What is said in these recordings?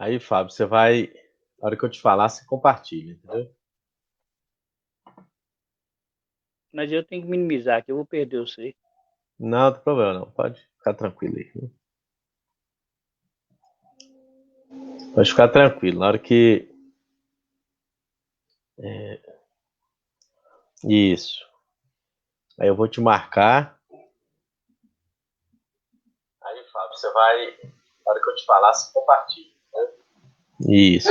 Aí, Fábio, você vai. Na hora que eu te falar, você compartilha, entendeu? Mas eu tenho que minimizar, que eu vou perder você. Não, não tem problema, não. Pode ficar tranquilo aí. Pode ficar tranquilo. Na hora que. Isso. Aí eu vou te marcar. Aí, Fábio, você vai. Na hora que eu te falar, você compartilha. Isso.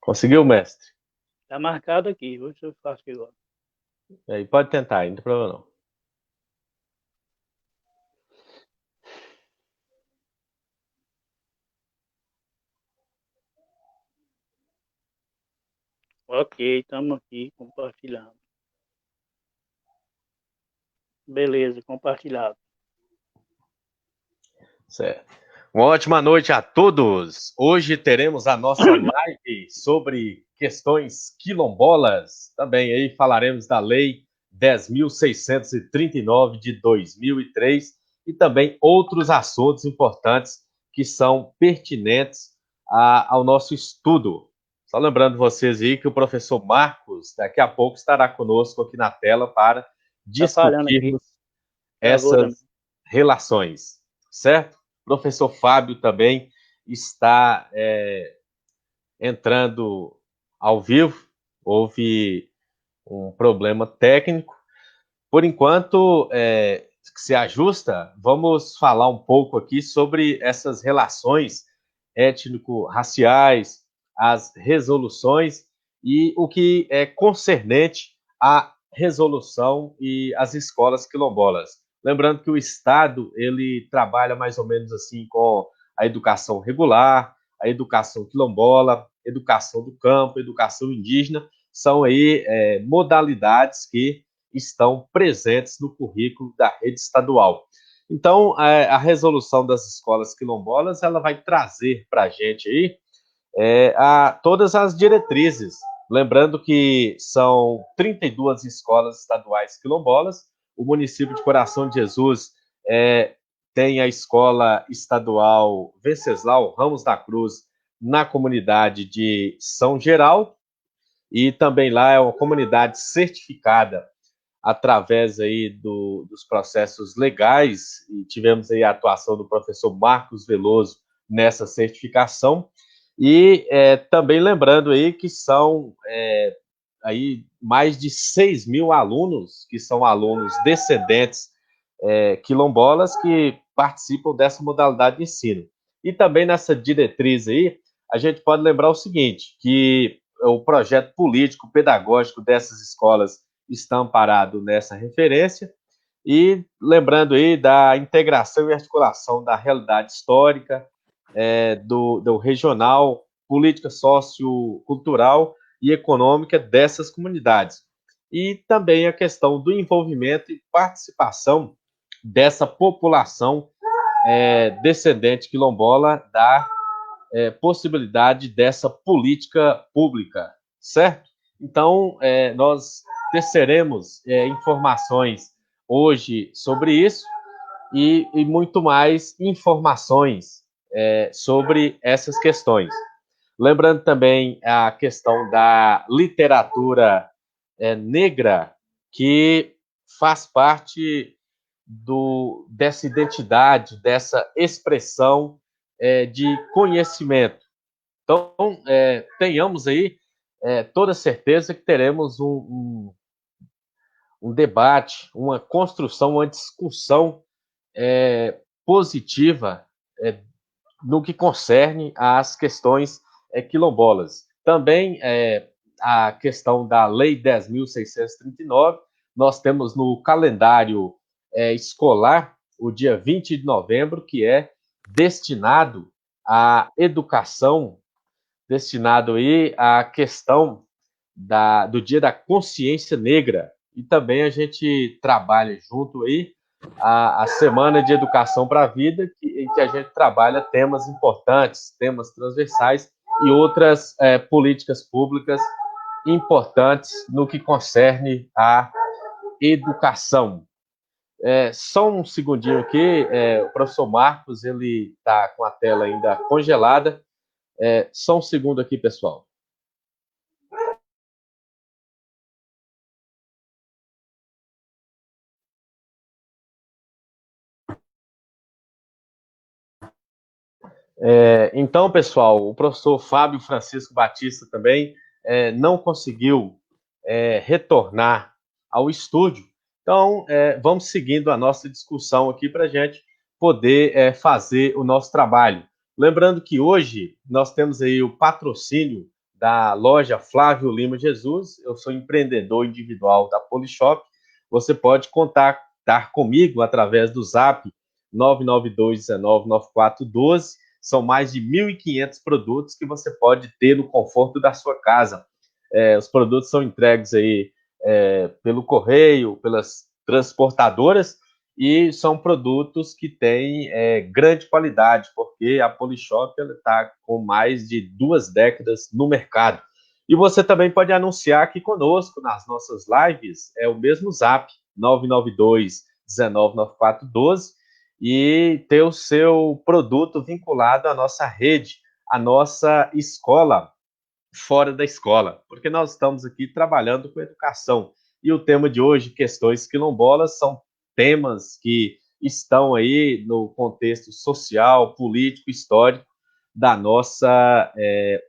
Conseguiu, mestre? Tá marcado aqui, vou ver se eu faço aqui agora. Aí pode tentar, não tem problema não. Ok, estamos aqui compartilhando. Beleza, compartilhado. Certo. Uma ótima noite a todos. Hoje teremos a nossa live sobre questões quilombolas. Também aí falaremos da Lei 10.639 de 2003 e também outros assuntos importantes que são pertinentes ao nosso estudo. Só lembrando vocês aí que o professor Marcos daqui a pouco estará conosco aqui na tela para Tá falhando aqui, discutirmos travou também. essas relações, certo? O professor Fábio também está entrando ao vivo. Houve um problema técnico. Por enquanto, se ajusta, vamos falar um pouco aqui sobre essas relações étnico-raciais, as resoluções e o que é concernente à resolução e às escolas quilombolas. Lembrando que o Estado ele trabalha mais ou menos assim com a educação regular, a educação quilombola, educação do campo, educação indígena, são aí modalidades que estão presentes no currículo da rede estadual. Então, a resolução das escolas quilombolas, ela vai trazer para a gente aí todas as diretrizes. Lembrando que são 32 escolas estaduais quilombolas, o município de Coração de Jesus tem a escola estadual Venceslau Ramos da Cruz na comunidade de São Geral, e também lá é uma comunidade certificada através aí dos processos legais, e tivemos aí a atuação do professor Marcos Veloso nessa certificação, e também lembrando aí que são aí mais de 6 mil alunos, que são alunos descendentes quilombolas, que participam dessa modalidade de ensino. E também nessa diretriz aí, a gente pode lembrar o seguinte, que o projeto político pedagógico dessas escolas está amparado nessa referência, e lembrando aí da integração e articulação da realidade histórica, do regional, política sociocultural e econômica dessas comunidades. E também a questão do envolvimento e participação dessa população descendente quilombola da possibilidade dessa política pública, certo? Então, nós teceremos informações hoje sobre isso e muito mais informações sobre essas questões. Lembrando também a questão da literatura negra, que faz parte dessa identidade, dessa expressão de conhecimento. Então, tenhamos aí toda certeza que teremos um debate, uma construção, uma discussão positiva no que concerne às questões quilombolas. Também a questão da Lei 10.639, nós temos no calendário escolar o dia 20 de novembro, que é destinado à educação, destinado aí à questão do Dia da Consciência Negra. E também a gente trabalha junto aí a Semana de Educação para a Vida, em que a gente trabalha temas importantes, temas transversais, e outras políticas públicas importantes no que concerne à educação. Só um segundinho aqui, o professor Marcos, ele está com a tela ainda congelada. Só um segundo aqui, pessoal. Então, pessoal, o professor Fábio Francisco Batista também não conseguiu retornar ao estúdio. Então, vamos seguindo a nossa discussão aqui para a gente poder fazer o nosso trabalho. Lembrando que hoje nós temos aí o patrocínio da loja Flávio Lima Jesus. Eu sou empreendedor individual da Polishop. Você pode contactar comigo através do Zap 992199412. São mais de 1.500 produtos que você pode ter no conforto da sua casa. Os produtos são entregues aí pelo correio, pelas transportadoras, e são produtos que têm grande qualidade, porque a Polishop está com mais de 2 décadas no mercado. E você também pode anunciar aqui conosco nas nossas lives, o mesmo Zap, 992-199412, e ter o seu produto vinculado à nossa rede, à nossa escola fora da escola, porque nós estamos aqui trabalhando com educação. E o tema de hoje, questões quilombolas, são temas que estão aí no contexto social, político, histórico da nossa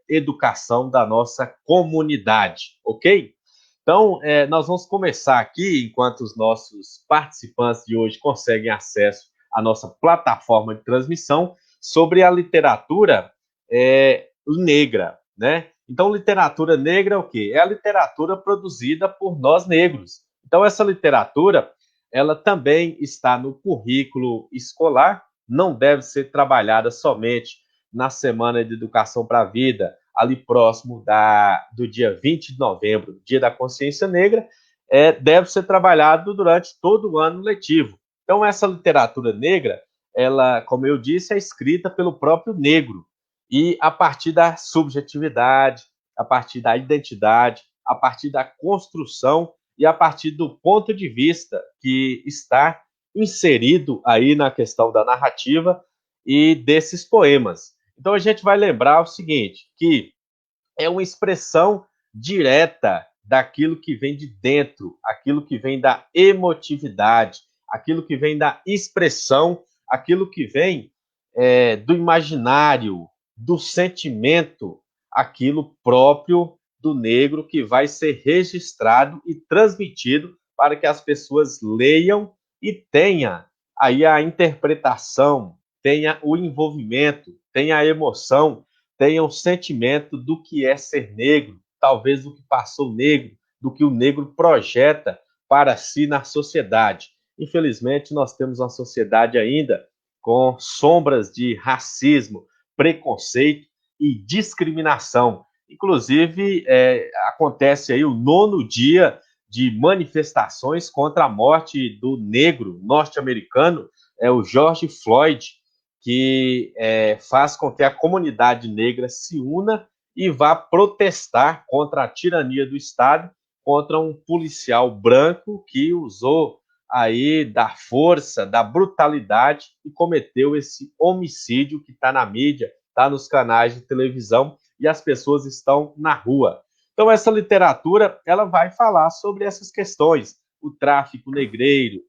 educação, da nossa comunidade, ok? Então, nós vamos começar aqui, enquanto os nossos participantes de hoje conseguem acesso à nossa plataforma de transmissão, sobre a literatura negra, né? Então, literatura negra é o quê? É a literatura produzida por nós negros. Então, essa literatura, ela também está no currículo escolar, não deve ser trabalhada somente na Semana de Educação para a Vida, ali próximo do dia 20 de novembro, Dia da Consciência Negra, deve ser trabalhado durante todo o ano letivo. Então, essa literatura negra, ela, como eu disse, é escrita pelo próprio negro, e a partir da subjetividade, a partir da identidade, a partir da construção e a partir do ponto de vista que está inserido aí na questão da narrativa e desses poemas. Então a gente vai lembrar o seguinte, que é uma expressão direta daquilo que vem de dentro, aquilo que vem da emotividade, aquilo que vem da expressão, aquilo que vem do imaginário, do sentimento, aquilo próprio do negro que vai ser registrado e transmitido para que as pessoas leiam e tenha aí a interpretação, tenha o envolvimento, tenha a emoção, tenha o sentimento do que é ser negro, talvez do que passou negro, do que o negro projeta para si na sociedade. Infelizmente, nós temos uma sociedade ainda com sombras de racismo, preconceito e discriminação. Inclusive, acontece aí o 9º dia de manifestações contra a morte do negro norte-americano, o George Floyd, que faz com que a comunidade negra se una e vá protestar contra a tirania do Estado, contra um policial branco que usou aí da força, da brutalidade e cometeu esse homicídio que está na mídia, está nos canais de televisão e as pessoas estão na rua. Então essa literatura ela vai falar sobre essas questões, o tráfico negreiro,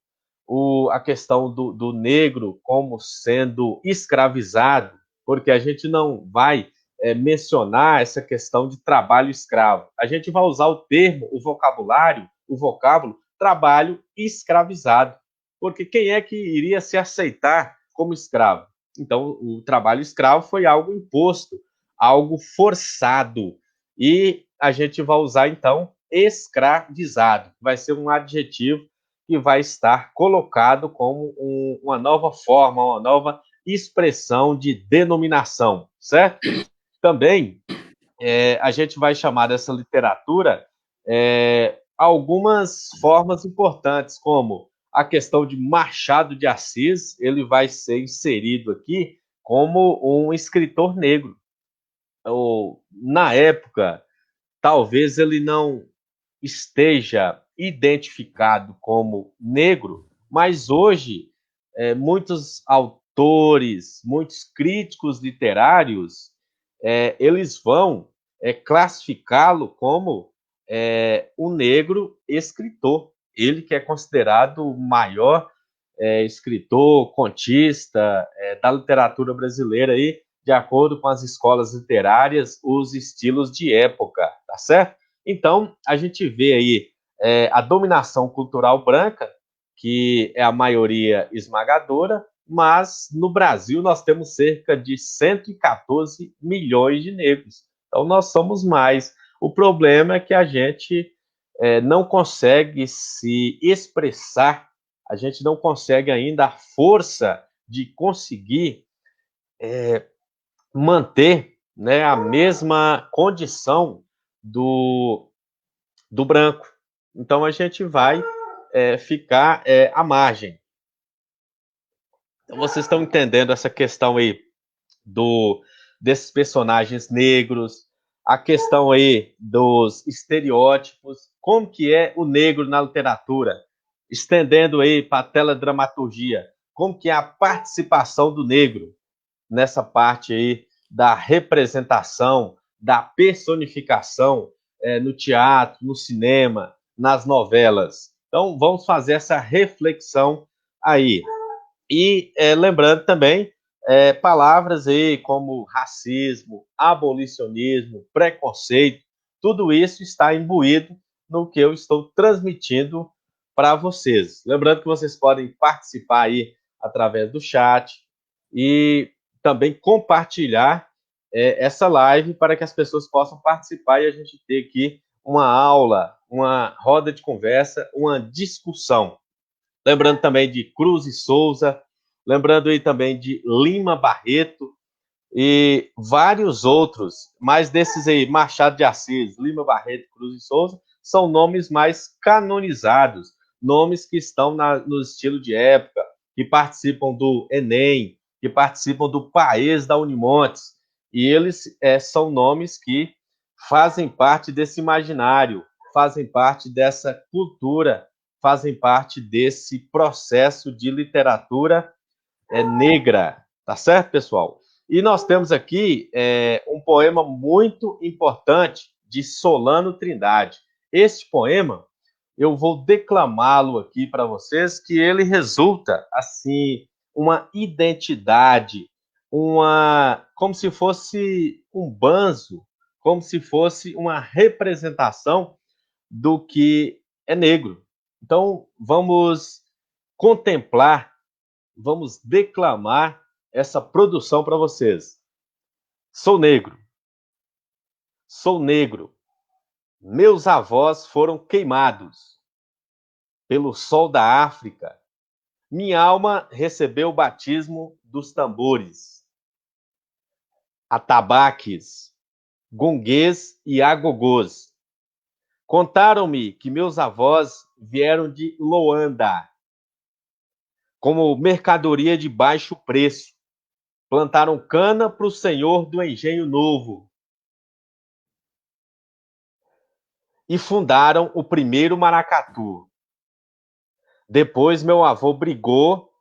a questão do negro como sendo escravizado, porque a gente não vai mencionar essa questão de trabalho escravo. A gente vai usar o termo, o vocábulo, trabalho escravizado, porque quem é que iria se aceitar como escravo? Então, o trabalho escravo foi algo imposto, algo forçado, e a gente vai usar, então, escravizado, vai ser um adjetivo que vai estar colocado como uma nova forma, uma nova expressão de denominação, certo? Também a gente vai chamar dessa literatura algumas formas importantes, como a questão de Machado de Assis, ele vai ser inserido aqui como um escritor negro. na época, talvez ele não esteja identificado como negro, mas hoje muitos autores, muitos críticos literários, eles vão classificá-lo como um negro escritor. Ele que é considerado o maior escritor, contista da literatura brasileira aí, de acordo com as escolas literárias, os estilos de época, tá certo? Então, a gente vê aí a dominação cultural branca, que é a maioria esmagadora, mas no Brasil nós temos cerca de 114 milhões de negros. Então, nós somos mais. O problema é que a gente não consegue se expressar, a gente não consegue ainda a força de conseguir manter, né, a mesma condição do branco. Então a gente vai ficar à margem. Então, vocês estão entendendo essa questão aí desses personagens negros, a questão aí dos estereótipos, como que é o negro na literatura, estendendo aí para a teledramaturgia, como que é a participação do negro nessa parte aí da representação, da personificação no teatro, no cinema, nas novelas. Então, vamos fazer essa reflexão aí. E lembrando também palavras aí como racismo, abolicionismo, preconceito, tudo isso está imbuído no que eu estou transmitindo para vocês. Lembrando que vocês podem participar aí através do chat e também compartilhar essa live para que as pessoas possam participar e a gente ter aqui uma aula, uma roda de conversa, uma discussão. Lembrando também de Cruz e Souza, lembrando aí também de Lima Barreto e vários outros, mas desses aí, Machado de Assis, Lima Barreto, Cruz e Souza, são nomes mais canonizados, nomes que estão no estilo de época, que participam do Enem, que participam do Paes da Unimontes, e eles são nomes que fazem parte desse imaginário, fazem parte dessa cultura, fazem parte desse processo de literatura negra, tá certo, pessoal? E nós temos aqui um poema muito importante de Solano Trindade. Este poema, eu vou declamá-lo aqui para vocês, que ele resulta, assim, uma identidade, como se fosse um banzo, como se fosse uma representação do que é negro. Então, vamos contemplar, vamos declamar essa produção para vocês. Sou negro. Sou negro. Meus avós foram queimados pelo sol da África. Minha alma recebeu o batismo dos tambores, atabaques, gonguês e agogôs. Contaram-me que meus avós vieram de Loanda como mercadoria de baixo preço. Plantaram cana para o senhor do engenho novo e fundaram o primeiro maracatu. Depois meu avô brigou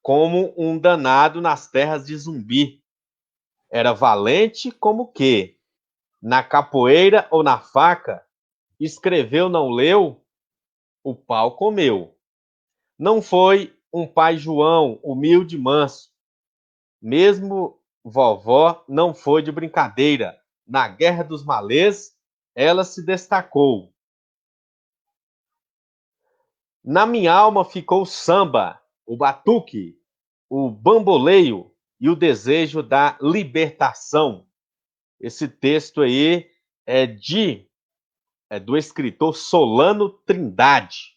como um danado nas terras de Zumbi. Era valente como que, na capoeira ou na faca, escreveu, não leu, o pau comeu. Não foi um pai João, humilde e manso. Mesmo vovó não foi de brincadeira. Na Guerra dos Malês, ela se destacou. Na minha alma ficou o samba, o batuque, o bamboleio e o desejo da libertação. Esse texto aí é do escritor Solano Trindade.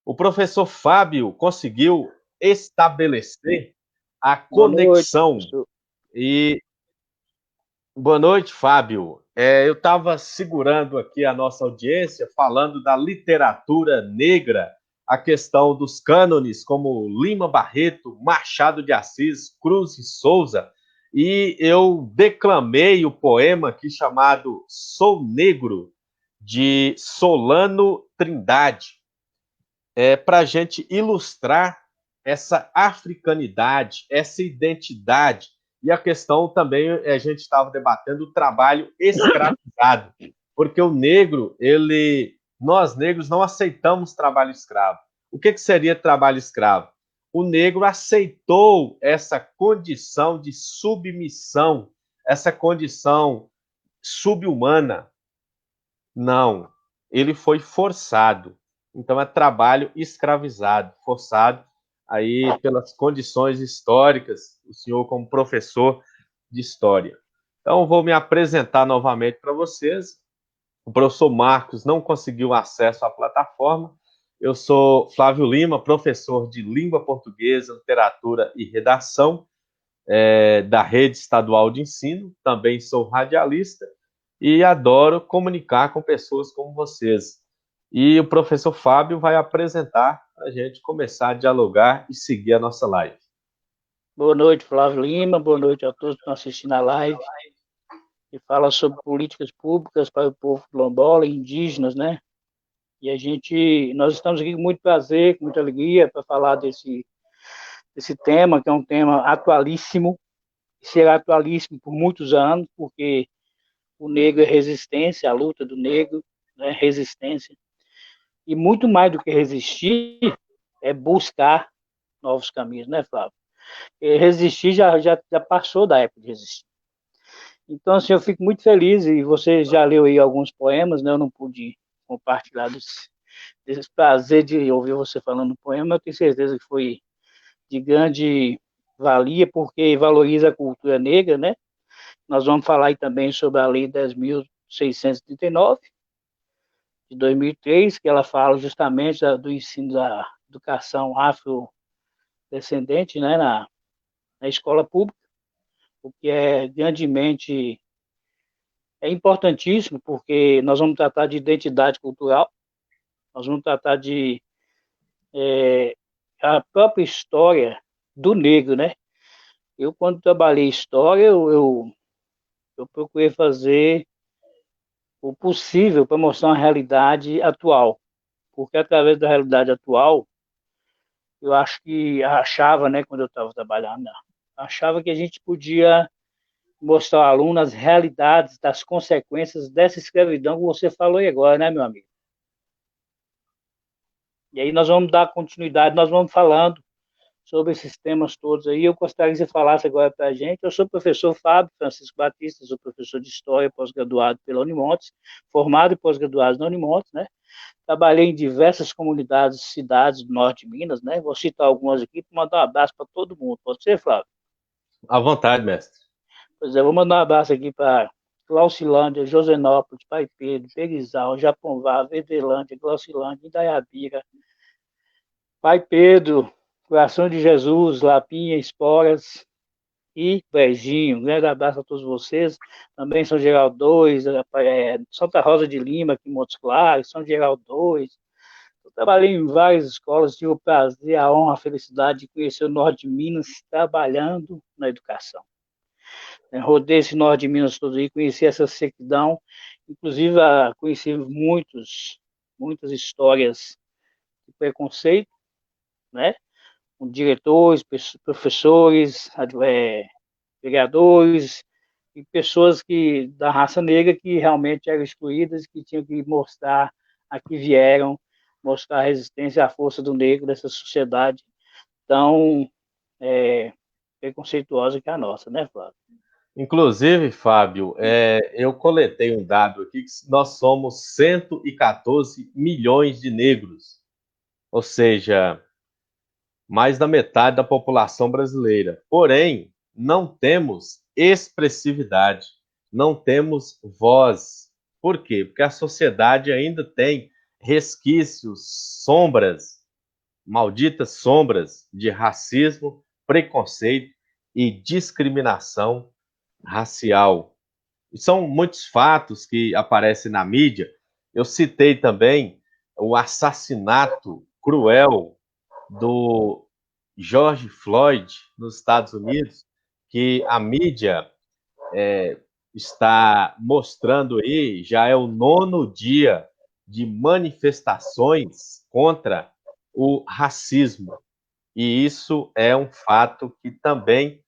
O professor Fábio conseguiu estabelecer a Boa noite, conexão. professor. E boa noite, Fábio. Eu estava segurando aqui a nossa audiência, falando da literatura negra, a questão dos cânones como Lima Barreto, Machado de Assis, Cruz e Souza. e eu declamei o poema aqui chamado Sou Negro, de Solano Trindade, para a gente ilustrar essa africanidade, essa identidade. E a questão também, a gente estava debatendo o trabalho escravizado, porque o negro, nós negros não aceitamos trabalho escravo. O que seria trabalho escravo? O negro aceitou essa condição de submissão, essa condição subhumana. Não, ele foi forçado. Então é trabalho escravizado, forçado aí pelas condições históricas, o senhor como professor de história. Então vou me apresentar novamente para vocês. O professor Marcos não conseguiu acesso à plataforma. Eu sou Flávio Lima, professor de língua portuguesa, literatura e redação da Rede Estadual de Ensino. Também sou radialista e adoro comunicar com pessoas como vocês. E o professor Fábio vai apresentar para a gente começar a dialogar e seguir a nossa live. Boa noite, Flávio Lima. Boa noite a todos que estão assistindo a live. Que fala sobre políticas públicas para o povo quilombola e indígenas, né? E nós estamos aqui com muito prazer, com muita alegria para falar desse tema, que é um tema atualíssimo, e será atualíssimo por muitos anos, porque o negro é resistência, a luta do negro, né? Resistência. E muito mais do que resistir, é buscar novos caminhos, né, Flávio? E resistir já passou da época de resistir. Então, assim, eu fico muito feliz, e você já leu aí alguns poemas, né? Eu não pude compartilhar desse prazer de ouvir você falando poema, eu tenho certeza que foi de grande valia, porque valoriza a cultura negra, né? Nós vamos falar aí também sobre a Lei 10.639, de 2003, que ela fala justamente do ensino da educação afrodescendente, né, na escola pública, o que é grandemente importantíssimo, porque nós vamos tratar de identidade cultural, nós vamos tratar de a própria história do negro, né? Eu, quando trabalhei história, eu procurei fazer o possível para mostrar uma realidade atual, porque através da realidade atual, eu acho que achava, né, quando eu estava trabalhando, achava que a gente podia mostrar ao aluno as realidades das consequências dessa escravidão que você falou aí agora, né, meu amigo? E aí nós vamos dar continuidade, nós vamos falando sobre esses temas todos aí. Eu gostaria que você falasse agora para a gente. Eu sou o professor Fábio Francisco Batista, sou professor de História, pós-graduado pela Unimontes, formado e pós-graduado na Unimontes, né? Trabalhei em diversas comunidades, cidades do norte de Minas, né? Vou citar algumas aqui para mandar um abraço para todo mundo. Pode ser, Flávio? À vontade, mestre. Pois é, vou mandar um abraço aqui para Glaucilândia, Josenópolis, Pai Pedro, Perizal, Japonvá, Verdelândia, Glaucilândia, Indaiabira, Pai Pedro, Coração de Jesus, Lapinha, Esporas e Brejinho. Um grande abraço a todos vocês. Também São Geraldo 2, Santa Rosa de Lima, aqui em Montes Claros, São Geraldo 2. Eu trabalhei em várias escolas, tive o prazer, a honra, a felicidade de conhecer o norte de Minas trabalhando na educação. Rodei esse norte de Minas todo aí, conheci essa sequidão, inclusive conheci muitas histórias de preconceito, né? Com diretores, professores, vereadores e pessoas da raça negra que realmente eram excluídas, que tinham que mostrar a que vieram, mostrar a resistência e a força do negro dessa sociedade tão preconceituosa que é a nossa, né, Flávio? Inclusive, Fábio, eu coletei um dado aqui que nós somos 114 milhões de negros, ou seja, mais da metade da população brasileira. Porém, não temos expressividade, não temos voz. Por quê? Porque a sociedade ainda tem resquícios, sombras, malditas sombras de racismo, preconceito e discriminação racial. E são muitos fatos que aparecem na mídia. Eu citei também o assassinato cruel do George Floyd nos Estados Unidos, que a mídia está mostrando aí, já é o 9º dia de manifestações contra o racismo. E isso é um fato que também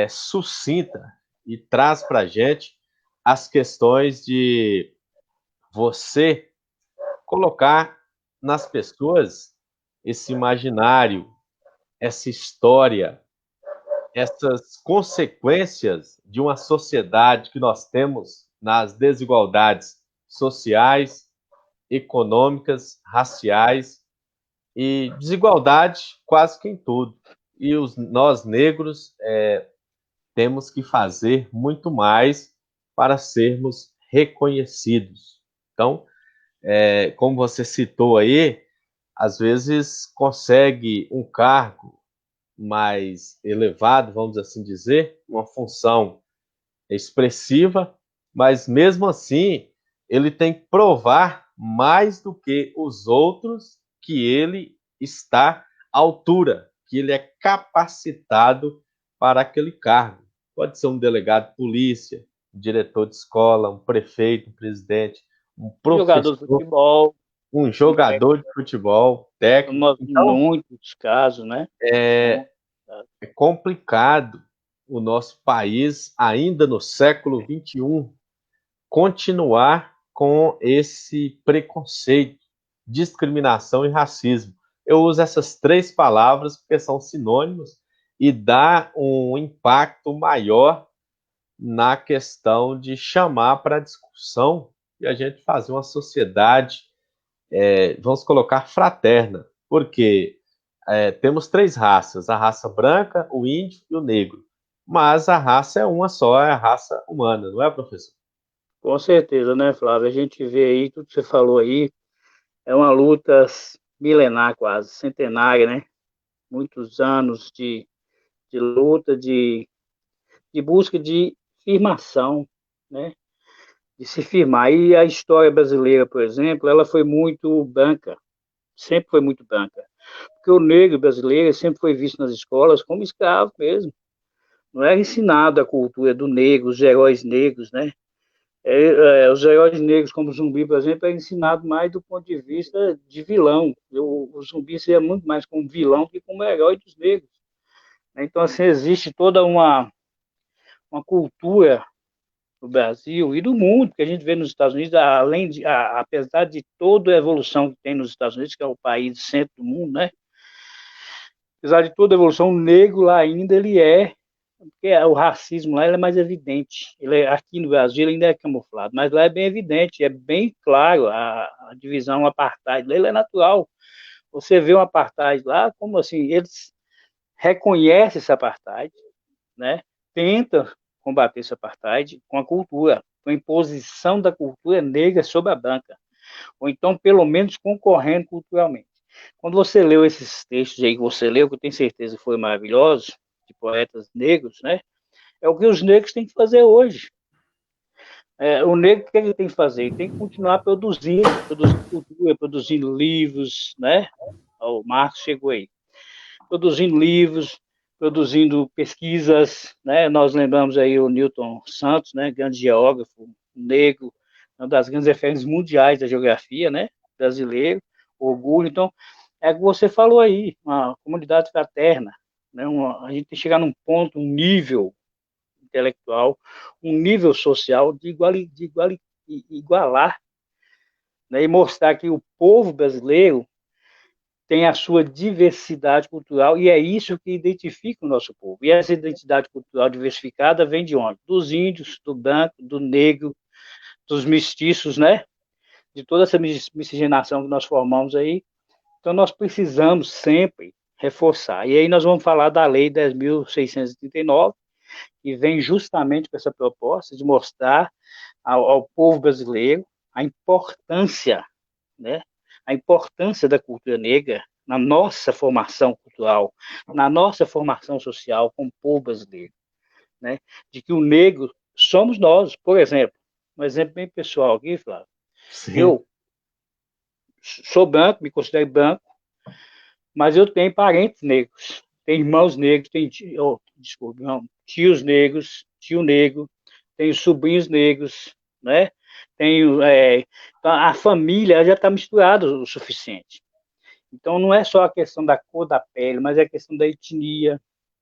suscita e traz para a gente as questões de você colocar nas pessoas esse imaginário, essa história, essas consequências de uma sociedade que nós temos nas desigualdades sociais, econômicas, raciais e desigualdade quase que em tudo. E nós negros temos que fazer muito mais para sermos reconhecidos. Então, como você citou aí, às vezes consegue um cargo mais elevado, vamos assim dizer, uma função expressiva, mas mesmo assim ele tem que provar mais do que os outros que ele está à altura, que ele é capacitado para aquele cargo. Pode ser um delegado de polícia, um diretor de escola, um prefeito, um presidente, um Jogador de professor, futebol, um um técnico, jogador de futebol, técnico. Então, muitos casos, né? é, é complicado o nosso país, ainda no século XXI, continuar com esse preconceito, discriminação e racismo. Eu uso essas 3 palavras porque são sinônimos e dá um impacto maior na questão de chamar para discussão e a gente fazer uma sociedade, vamos colocar, fraterna, porque temos 3 raças: a raça branca, o índio e o negro. Mas a raça é uma só, é a raça humana, não é, professor? Com certeza, né, Flávio? A gente vê aí, tudo que você falou aí, é uma luta milenar quase, centenária, né? Muitos anos de luta, de busca de firmação, né? De se firmar. E a história brasileira, por exemplo, ela foi muito branca, sempre foi muito branca. Porque o negro brasileiro sempre foi visto nas escolas como escravo mesmo. Não era ensinado a cultura do negro, os heróis negros, né? Os heróis negros, como o Zumbi, por exemplo, é ensinado mais do ponto de vista de vilão. O Zumbi seria muito mais como vilão que como herói dos negros. Então, assim, existe toda uma cultura no Brasil e do mundo que a gente vê nos Estados Unidos, apesar de toda a evolução que tem nos Estados Unidos, que é o país centro do mundo, né? Apesar de toda a evolução, o negro lá ainda ele porque o racismo lá ele é mais evidente. Aqui no Brasil ele ainda é camuflado, mas lá é bem evidente, é bem claro a divisão, o apartheid. Lá ele é natural. Você vê um apartheid lá, como assim, eles reconhecem esse apartheid, né? Tenta combater esse apartheid com a cultura, com a imposição da cultura negra sobre a branca, ou então pelo menos concorrendo culturalmente. Quando você leu esses textos aí que você leu, que eu tenho certeza que foi maravilhoso, de poetas negros, né? É o que os negros têm que fazer hoje. O negro, o que ele tem que fazer? Ele tem que continuar produzindo cultura, produzindo livros, né? O Marcos chegou aí. Produzindo livros, produzindo pesquisas, né? Nós lembramos aí o Newton Santos, né? Grande geógrafo negro, uma das grandes referências mundiais da geografia, né? Brasileiro, orgulho. Então, é o que você falou aí, uma comunidade fraterna, né? A gente tem que chegar num ponto, um nível intelectual, um nível social igualar, né, e mostrar que o povo brasileiro tem a sua diversidade cultural e é isso que identifica o nosso povo. E essa identidade cultural diversificada vem de onde? Dos índios, do branco, do negro, dos mestiços, né? De toda essa miscigenação que nós formamos aí. Então nós precisamos sempre reforçar. E aí nós vamos falar da Lei 10.639, que vem justamente com essa proposta de mostrar ao povo brasileiro a importância, né? A importância da cultura negra na nossa formação cultural, na nossa formação social como povo brasileiro, né? De que o negro somos nós, por exemplo. Um exemplo bem pessoal aqui, Flávio. Sim. Eu sou branco, me considero branco, mas eu tenho parentes negros. tem irmãos negros, tem desculpa, não, tios negros, tio negro, tem os sobrinhos negros, né? Tem então a família já está misturada o suficiente. Então não é só a questão da cor da pele, mas é a questão da etnia,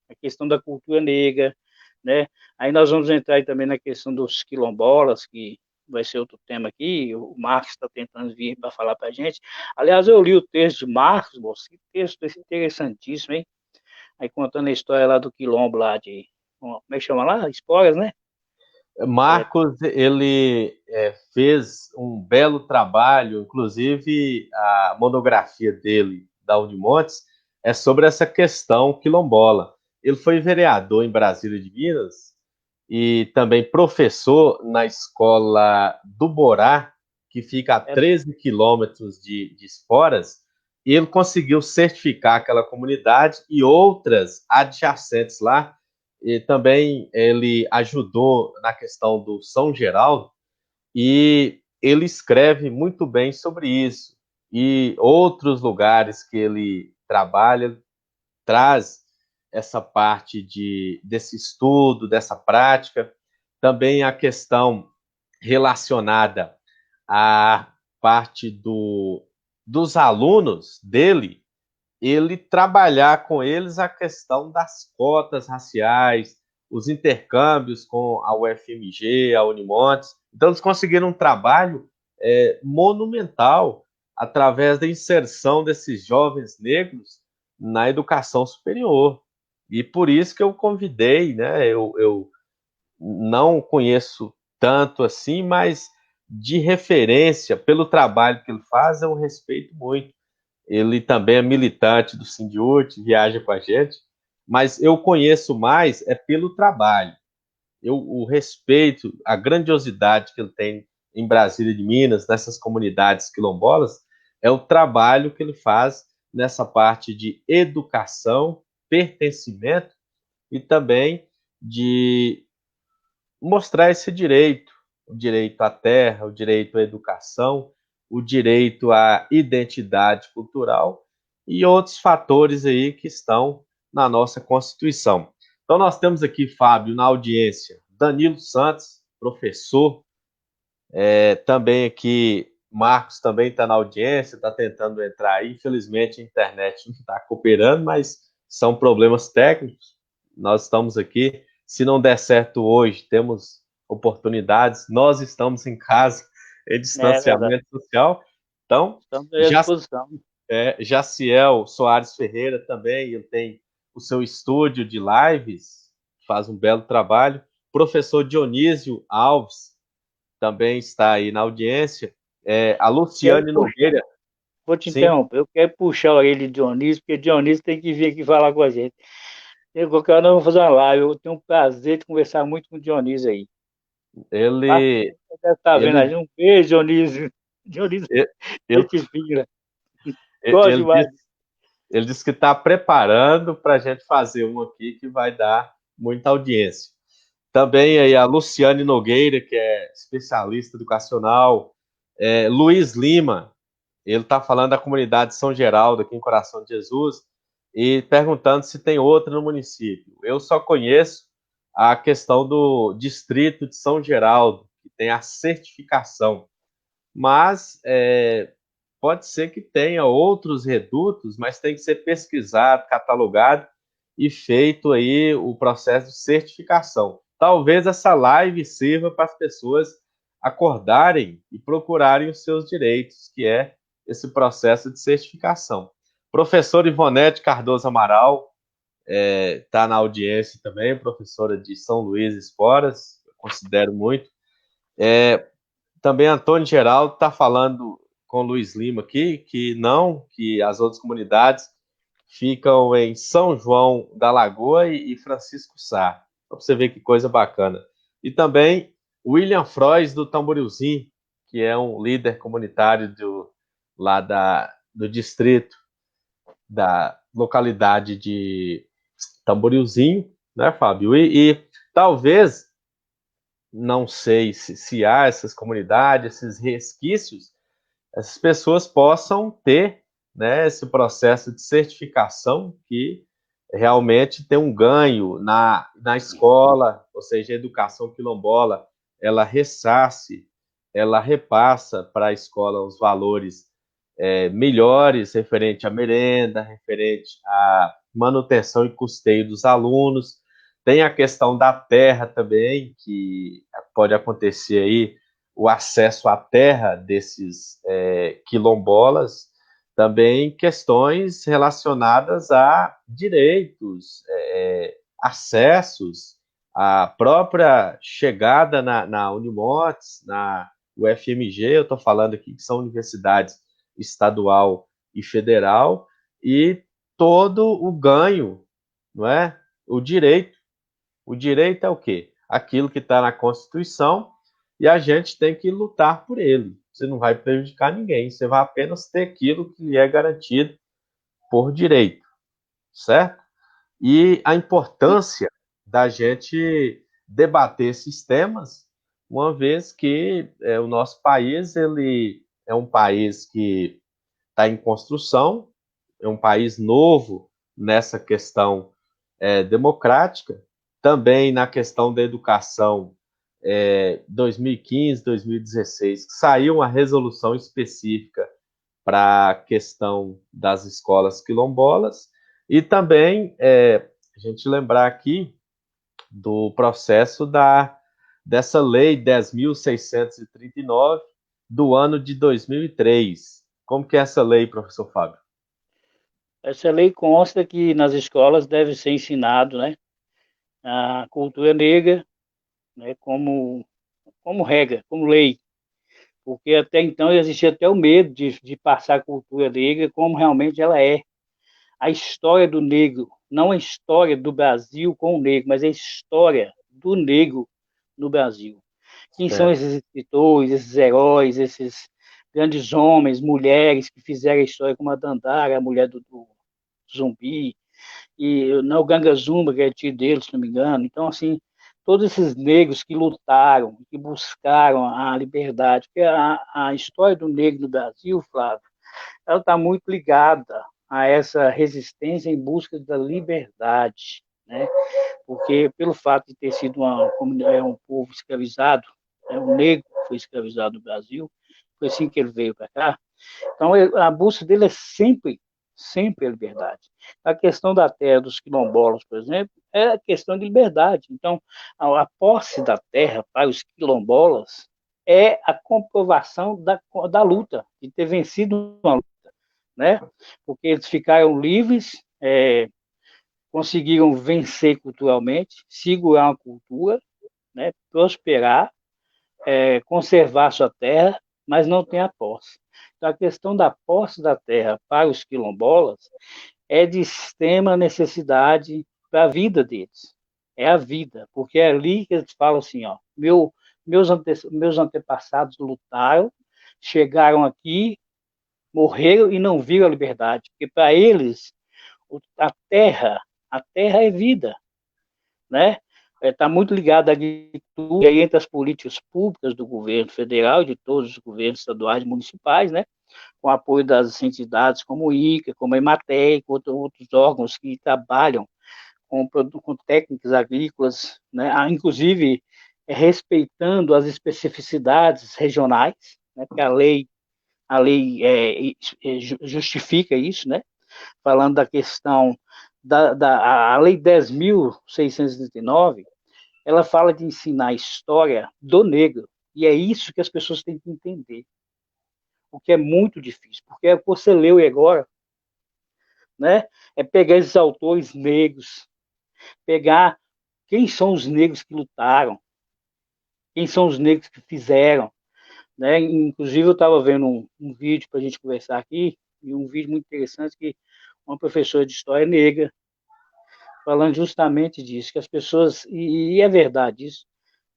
a questão da cultura negra, né? Aí nós vamos entrar aí também na questão dos quilombolas, que vai ser outro tema aqui, o Marcos está tentando vir para falar para a gente. Aliás, eu li o texto de Marcos, moço, que texto interessantíssimo, hein? Aí contando a história lá do quilombo lá de, como é que chama lá? Esporas, né? É, Marcos, ele fez um belo trabalho, inclusive a monografia dele, da Unimontes, é sobre essa questão quilombola. Ele foi vereador em Brasília de Minas e também professor na escola do Borá, que fica a é, 13 quilômetros de Esporas, e ele conseguiu certificar aquela comunidade e outras adjacentes lá, e também ele ajudou na questão do São Geraldo, e ele escreve muito bem sobre isso. E outros lugares que ele trabalha, traz essa parte desse estudo, dessa prática. Também a questão relacionada à parte dos alunos dele, ele trabalhar com eles a questão das cotas raciais, os intercâmbios com a UFMG, a Unimontes. Então, eles conseguiram um trabalho monumental através da inserção desses jovens negros na educação superior. E por isso que eu convidei, né? Eu não conheço tanto assim, mas de referência, pelo trabalho que ele faz, eu respeito muito. Ele também é militante do Sindiúte, viaja com a gente, mas eu conheço mais é pelo trabalho. Eu o respeito, a grandiosidade que ele tem em Brasília de Minas, nessas comunidades quilombolas, é o trabalho que ele faz nessa parte de educação, pertencimento e também de mostrar esse direito, o direito à terra, o direito à educação, o direito à identidade cultural e outros fatores aí que estão na nossa Constituição. Então nós temos aqui, Fábio, na audiência, Danilo Santos, professor, também aqui Marcos também está na audiência, está tentando entrar aí. Infelizmente a internet não está cooperando, mas são problemas técnicos. Nós estamos aqui. Se não der certo hoje, temos oportunidades. Nós estamos em casa, em é verdade. distanciamento social. Então, Estamos à já, disposição. Jaciel Soares Ferreira também, ele tem o seu estúdio de lives, faz um belo trabalho. Professor Dionísio Alves, também está aí na audiência. A Quero Luciane puxar, Nogueira, vou te sim, interromper, eu quero puxar a orelha de Dionísio, porque Dionísio tem que vir aqui falar com a gente. Qualquer hora nós vamos fazer uma live, eu tenho um prazer de conversar muito com o Dionísio aí. Tá? ele, Você deve estar vendo a ele, gente. Um beijo, Dionísio. Dionísio, ele, gente fina. Gosto ele, demais. disse, ele disse que está preparando para a gente fazer um aqui que vai dar muita audiência. Também aí a Luciane Nogueira, que é especialista educacional, Luiz Lima, ele está falando da comunidade de São Geraldo, aqui em Coração de Jesus, e perguntando se tem outra no município. Eu só conheço a questão do distrito de São Geraldo, que tem a certificação, mas pode ser que tenha outros redutos, mas tem que ser pesquisado, catalogado e feito aí o processo de certificação. Talvez essa live sirva para as pessoas acordarem e procurarem os seus direitos, que é esse processo de certificação. Professora Ivonete Cardoso Amaral está na audiência também, professora de São Luís Esporas, eu considero muito. Também Antônio Geraldo está falando com o Luiz Lima aqui, que não, que as outras comunidades ficam em São João da Lagoa e Francisco Sá. Para você ver que coisa bacana. E também William Frois do Tamboriozinho, que é um líder comunitário lá do distrito, da localidade de Tamboriozinho, né, Fábio? E talvez, não sei se há essas comunidades, esses resquícios, essas pessoas possam ter, né, esse processo de certificação que realmente tem um ganho na escola, ou seja, a educação quilombola, ela ressarce, ela repassa para a escola os valores melhores referente à merenda, referente à manutenção e custeio dos alunos. Tem a questão da terra também, que pode acontecer aí, o acesso à terra desses quilombolas, também questões relacionadas a direitos, acessos, a própria chegada na Unimotes, na UFMG, eu estou falando aqui que são universidades estadual e federal, e todo o ganho, não é? O direito. O direito é o quê? Aquilo que está na Constituição e a gente tem que lutar por ele. Você não vai prejudicar ninguém, você vai apenas ter aquilo que lhe é garantido por direito, certo? E a importância da gente debater esses temas, uma vez que o nosso país ele é um país que está em construção, é um país novo nessa questão democrática, também na questão da educação, 2015, 2016, saiu uma resolução específica para a questão das escolas quilombolas, e também a gente lembrar aqui do processo dessa lei 10.639 do ano de 2003. Como que é essa lei, professor Fábio? Essa lei consta que nas escolas deve ser ensinado, né, a cultura negra, né, como regra, como lei, porque até então existia até o medo de passar a cultura negra como realmente ela é. A história do negro, não a história do Brasil com o negro, mas a história do negro no Brasil. Quem são Certo. esses escritores, esses heróis, esses grandes homens, mulheres que fizeram a história, como a Dandara, a mulher do Zumbi, e não, o Ganga Zumba, que é tio dele, se não me engano. Então, assim, todos esses negros que lutaram, que buscaram a liberdade, porque a história do negro no Brasil, Flávio, ela está muito ligada a essa resistência em busca da liberdade, né? Porque pelo fato de ter sido um povo escravizado, um negro que foi escravizado no Brasil, foi assim que ele veio para cá. Então a busca dele é sempre a liberdade. A questão da terra dos quilombolas, por exemplo, é a questão de liberdade. Então a posse da terra para os quilombolas é a comprovação da luta, de ter vencido uma luta, né? Porque eles ficaram livres, conseguiram vencer culturalmente, segurar uma cultura, né? Prosperar, conservar sua terra, mas não tem a posse. Então, a questão da posse da terra para os quilombolas é de extrema necessidade para a vida deles. É a vida, porque é ali que eles falam assim, ó, meus antepassados lutaram, chegaram aqui, morreram e não viram a liberdade, porque para eles a terra é vida, né? Está muito ligado à agricultura e entre as políticas públicas do governo federal e de todos os governos estaduais e municipais, né? Com apoio das entidades como o ICA, como a Emater, outros órgãos que trabalham com técnicas agrícolas, né? Inclusive respeitando as especificidades regionais, né? Porque a lei justifica isso, né? Falando da questão a Lei 10.639, ela fala de ensinar a história do negro, e é isso que as pessoas têm que entender, o que é muito difícil, porque é o que você leu agora, né? É pegar esses autores negros, pegar quem são os negros que lutaram, quem são os negros que fizeram, né? Inclusive, eu estava vendo um vídeo para a gente conversar aqui, e um vídeo muito interessante que uma professora de história negra falando justamente disso, que as pessoas, e é verdade isso,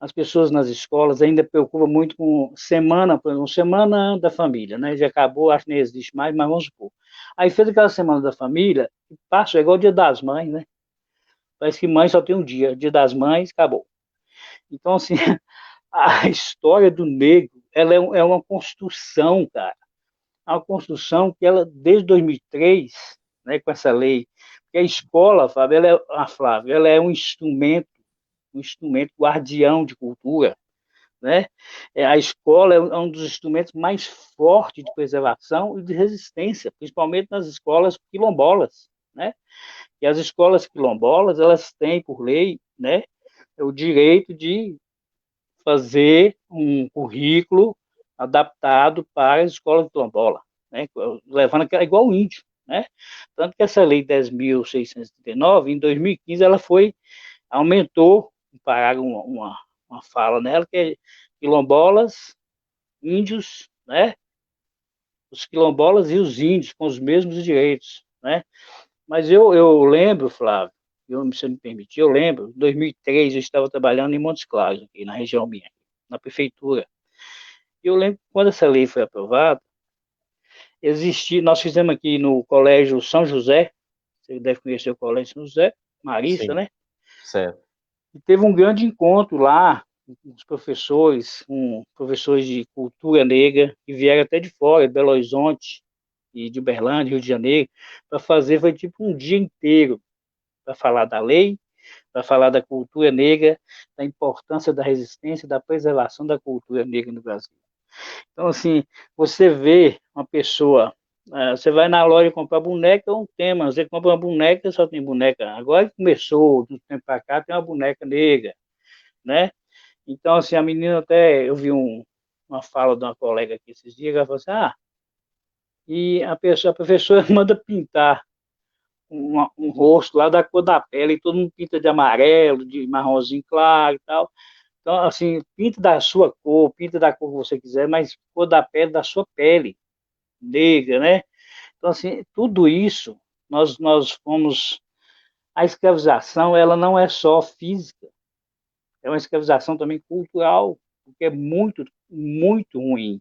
as pessoas nas escolas ainda preocupam muito com semana, por exemplo, semana da família, né? Já acabou, acho que nem existe mais, mas vamos supor. Aí fez aquela semana da família, passa igual o dia das mães, né? Parece que mãe só tem um dia das mães, acabou. Então, assim, a história do negro, ela é uma construção, cara. É uma construção que ela, desde 2003, né, com essa lei, que a escola, Flávio, ela é um instrumento guardião de cultura, né? A escola é um dos instrumentos mais fortes de preservação e de resistência, principalmente nas escolas quilombolas, né? E as escolas quilombolas, elas têm, por lei, né, o direito de fazer um currículo adaptado para as escolas quilombolas, né? Levando aquela igual o índio, né? Tanto que essa lei 10.639, em 2015, ela aumentou, uma fala nela, que é quilombolas, índios, né? Os quilombolas e os índios com os mesmos direitos, né? Mas eu lembro, Flávio, se você me permitir, eu lembro, em 2003 eu estava trabalhando em Montes Claros, aqui na região minha, na prefeitura. E eu lembro que quando essa lei foi aprovada, nós fizemos aqui no Colégio São José, você deve conhecer o Colégio São José, Marista, Sim, né? certo. E teve um grande encontro lá, com os professores, professores de cultura negra, que vieram até de fora, de Belo Horizonte, e de Uberlândia, Rio de Janeiro, para fazer, foi tipo um dia inteiro, para falar da lei, para falar da cultura negra, da importância da resistência, da preservação da cultura negra no Brasil. Então, assim, você vê uma pessoa, você vai na loja comprar boneca, é um tema, você compra uma boneca, só tem boneca. Agora que começou, do tempo para cá, tem uma boneca negra, né? Então, assim, a menina até, eu vi uma fala de uma colega aqui esses dias, ela falou assim, e a professora manda pintar um rosto lá da cor da pele, e todo mundo pinta de amarelo, de marronzinho claro e tal. Então, assim, pinta da sua cor, pinta da cor que você quiser, mas cor da pele da sua pele, negra, né? Então, assim, tudo isso, nós fomos... A escravização, ela não é só física, é uma escravização também cultural, porque é muito, muito ruim,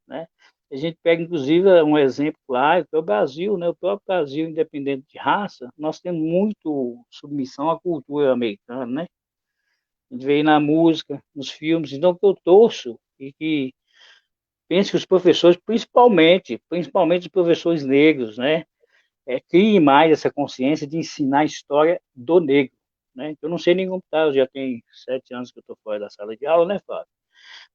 né? A gente pega, inclusive, um exemplo claro, que é o Brasil, né? O próprio Brasil, independente de raça, nós temos muito submissão à cultura americana, né? A gente vê aí na música, nos filmes, então que eu torço e que penso que os professores, principalmente os professores negros, né? Criem mais essa consciência de ensinar a história do negro, né? Eu não sei nem como tá, eu já tenho 7 anos que eu estou fora da sala de aula, né, Fábio?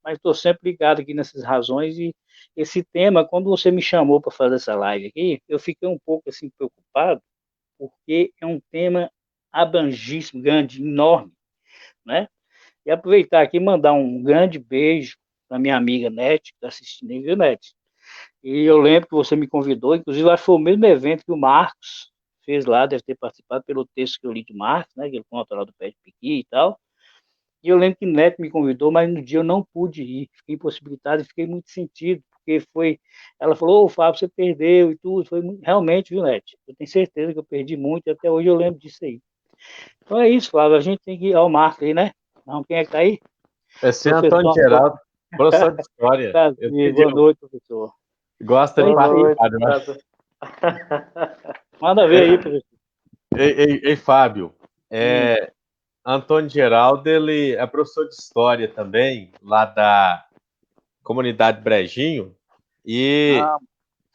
Mas estou sempre ligado aqui nessas razões e esse tema, quando você me chamou para fazer essa live aqui, eu fiquei um pouco assim preocupado, porque é um tema abrangíssimo, grande, enorme, né? E aproveitar aqui e mandar um grande beijo para minha amiga Nete, que está assistindo aí, viu, Nete? E eu lembro que você me convidou, inclusive acho que foi o mesmo evento que o Marcos fez lá, deve ter participado pelo texto que eu li de Marcos, né, que ele conta lá do pé de piqui e tal. E eu lembro que Neto me convidou, mas no dia eu não pude ir, fiquei impossibilitado e fiquei muito sentido, porque ela falou, ô Fábio, você perdeu e tudo, realmente, viu, Neto? Eu tenho certeza que eu perdi muito e até hoje eu lembro disso aí. Então é isso, Flávio, a gente tem que ir ao Marco aí, né? Não, quem é que tá aí? Esse é Antônio Professor Antônio. Geraldo, professor de História. Eu Prazer, pedi, boa noite, professor. gosta Então de é isso aí. participar, né? Manda ver aí, professor. Ei, Fábio, Hum. Antônio Geraldo, ele é professor de História também, lá da comunidade Brejinho, e Ah,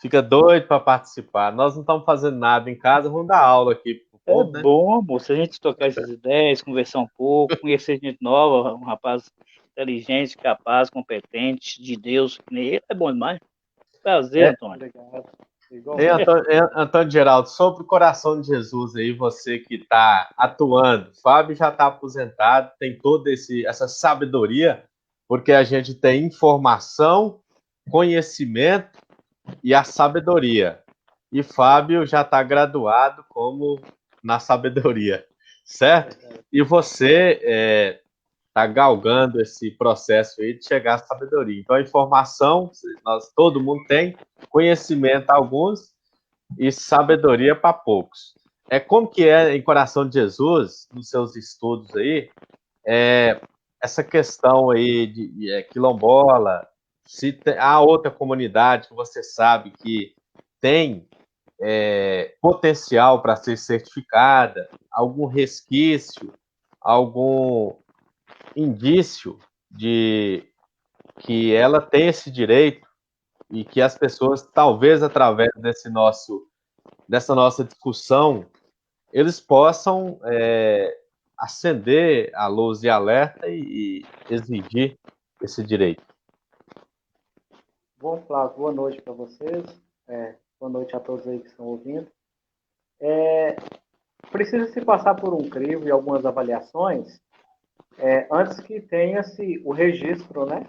fica doido para participar. Nós não estamos fazendo nada em casa, vamos dar aula aqui pro é povo, né? bom, moço, a gente trocar essas ideias, conversar um pouco, conhecer gente nova, um rapaz inteligente, capaz, competente, de Deus, que nem ele, é bom demais. Prazer, É, Antônio. Antônio Geraldo, sobre o coração de Jesus aí, você que está atuando, Fábio já está aposentado, tem toda essa sabedoria, porque a gente tem informação, conhecimento e a sabedoria. E Fábio já está graduado como na sabedoria, certo? E você está galgando esse processo aí de chegar à sabedoria. Então, a informação, todo mundo tem, conhecimento alguns e sabedoria para poucos. Como que é em Coração de Jesus, nos seus estudos aí, essa questão aí de quilombola, se há outra comunidade que você sabe que tem potencial para ser certificada, algum resquício, algum indício de que ela tem esse direito e que as pessoas, talvez através dessa nossa discussão, eles possam acender a luz de alerta e exigir esse direito. Bom, Flávio, boa noite para vocês. Boa noite a todos aí que estão ouvindo. Precisa se passar por um crivo e algumas avaliações antes que tenha-se o registro, né,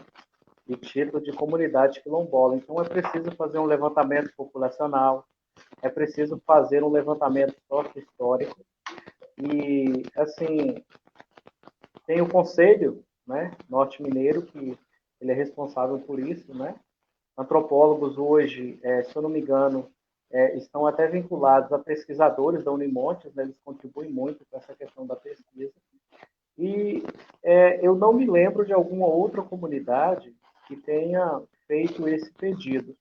de título de comunidade quilombola. Então, é preciso fazer um levantamento populacional, é preciso fazer um levantamento sócio-histórico. E, assim, tem o Conselho, né, norte-mineiro, que ele é responsável por isso, né? Antropólogos hoje, se eu não me engano, estão até vinculados a pesquisadores da Unimontes, né? Eles contribuem muito com essa questão da pesquisa. E eu não me lembro de alguma outra comunidade que tenha feito esse pedido.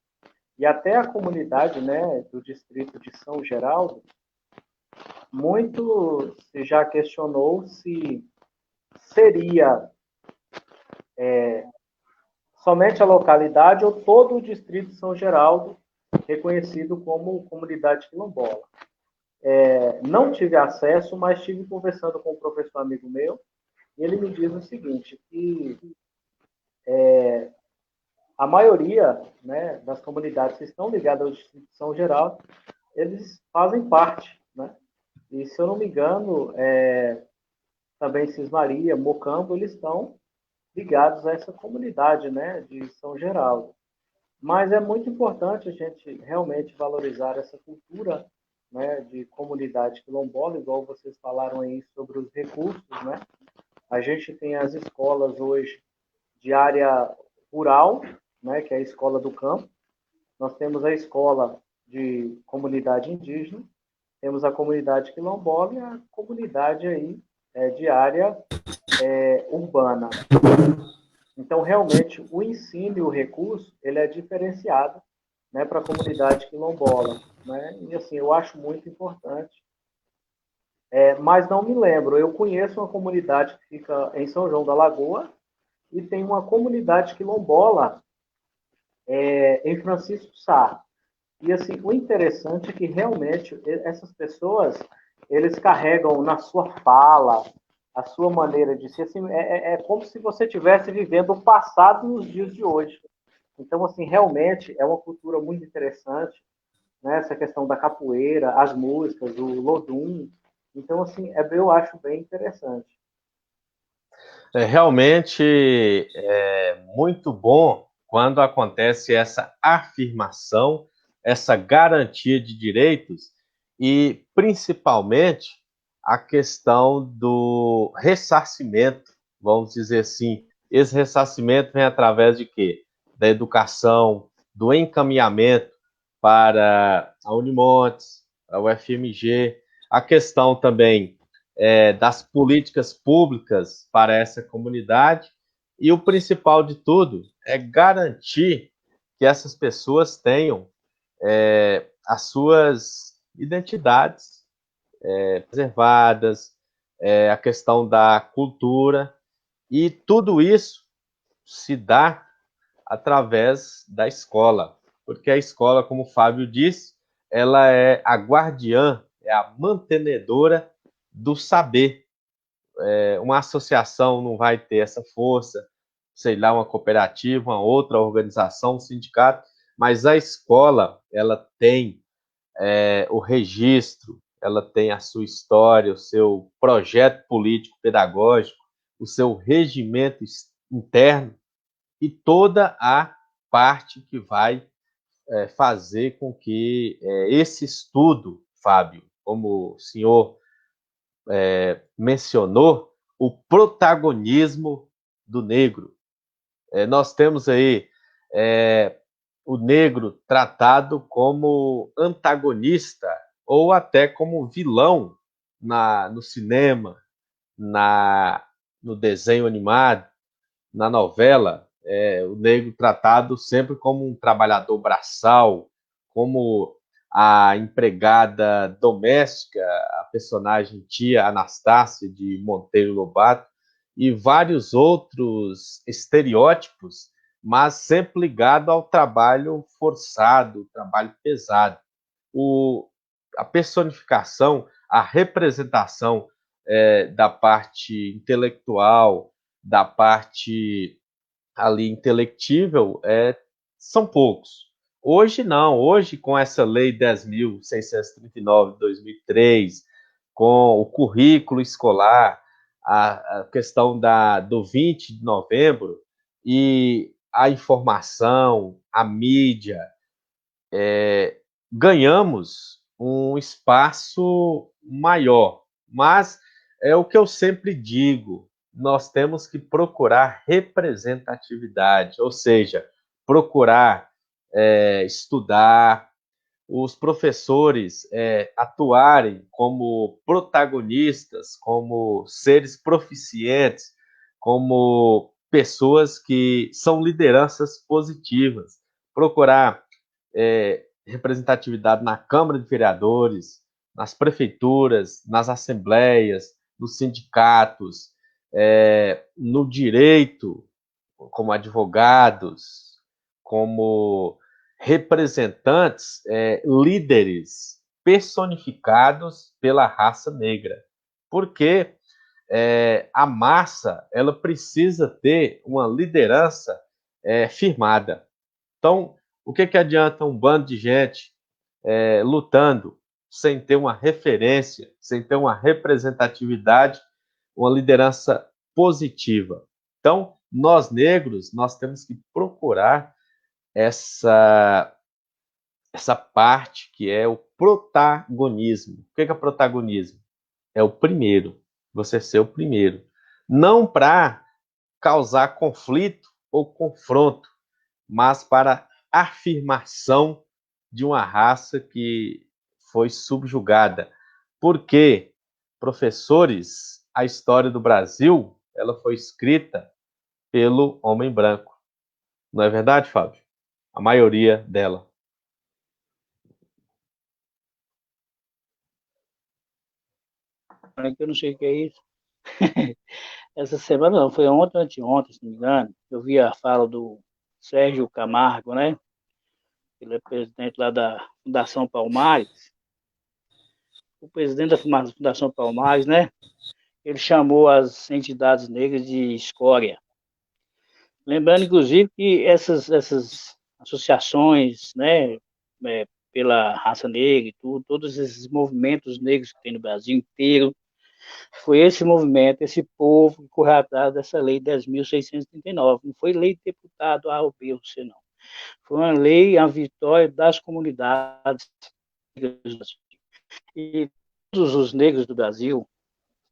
E até a comunidade, né, do distrito de São Geraldo, muito se já questionou se seria somente a localidade ou todo o distrito de São Geraldo reconhecido como comunidade quilombola. Não tive acesso, mas estive conversando com um professor amigo meu, e ele me diz o seguinte, que a maioria, né, das comunidades que estão ligadas ao distrito de São Geraldo, eles fazem parte, né? E, se eu não me engano, também Cismaria, Mocambo, eles estão ligados a essa comunidade, né, de São Geraldo. Mas é muito importante a gente realmente valorizar essa cultura, né, de comunidade quilombola, igual vocês falaram aí sobre os recursos, né? A gente tem as escolas hoje de área rural, né, que é a escola do campo. Nós temos a escola de comunidade indígena, temos a comunidade quilombola e a comunidade aí de área urbana. Então, realmente, o ensino e o recurso, ele é diferenciado, né, para a comunidade quilombola, né? E, assim, eu acho muito importante. Mas não me lembro. Eu conheço uma comunidade que fica em São João da Lagoa e tem uma comunidade quilombola em Francisco Sá. E, assim, o interessante é que, realmente, essas pessoas, eles carregam na sua fala, a sua maneira de ser, assim, é como se você estivesse vivendo o passado nos dias de hoje. Então, assim, realmente é uma cultura muito interessante, né? Essa questão da capoeira, as músicas, o lodum. Então, assim, eu acho bem interessante. Realmente é muito bom quando acontece essa afirmação, essa garantia de direitos e, principalmente, a questão do ressarcimento, vamos dizer assim. Esse ressarcimento vem através de quê? Da educação, do encaminhamento para a Unimontes, a UFMG, a questão também das políticas públicas para essa comunidade e o principal de tudo é garantir que essas pessoas tenham as suas identidades preservadas, a questão da cultura, e tudo isso se dá através da escola, porque a escola, como o Fábio disse, ela é a guardiã, é a mantenedora do saber. Uma associação não vai ter essa força, sei lá, uma cooperativa, uma outra organização, um sindicato, mas a escola, ela tem o registro, ela tem a sua história, o seu projeto político pedagógico, o seu regimento interno e toda a parte que vai fazer com que esse estudo, Fábio, como o senhor mencionou, o protagonismo do negro. Nós temos aí o negro tratado como antagonista ou até como vilão no cinema, no desenho animado, na novela. O negro tratado sempre como um trabalhador braçal, como a empregada doméstica, a personagem tia Anastácia de Monteiro Lobato, e vários outros estereótipos, mas sempre ligado ao trabalho forçado, trabalho pesado. A personificação, a representação da parte intelectual, da parte ali intelectível, são poucos. Hoje não, hoje com essa lei 10.639 de 2003, com o currículo escolar, a questão do 20 de novembro e a informação, a mídia, ganhamos um espaço maior. Mas é o que eu sempre digo, nós temos que procurar representatividade, ou seja, procurar estudar, os professores atuarem como protagonistas, como seres proficientes, como pessoas que são lideranças positivas, procurar representatividade na Câmara de Vereadores, nas prefeituras, nas assembleias, nos sindicatos, no direito, como advogados, como representantes, líderes personificados pela raça negra. Porque a massa ela precisa ter uma liderança firmada. Então, o que adianta um bando de gente lutando sem ter uma referência, sem ter uma representatividade, uma liderança positiva? Então, nós negros, nós temos que procurar essa parte que é o protagonismo. O que é protagonismo? É o primeiro, você ser o primeiro. Não para causar conflito ou confronto, mas para afirmação de uma raça que foi subjugada. Porque, professores, a história do Brasil, ela foi escrita pelo homem branco. Não é verdade, Fábio? A maioria dela. Eu não sei o que é isso. Essa semana não, foi ontem ou anteontem, se não me engano. Eu vi a fala do Sérgio Camargo, né? Ele é presidente lá da Fundação Palmares. O presidente da Fundação Palmares, né? Ele chamou as entidades negras de escória. Lembrando, inclusive, que essas associações, né, pela raça negra e tudo, todos esses movimentos negros que tem no Brasil inteiro, foi esse movimento, esse povo que correu atrás dessa lei 10.639. Não foi lei de deputado A ou B ou C, não. Foi uma lei, a vitória das comunidades negras. E todos os negros do Brasil,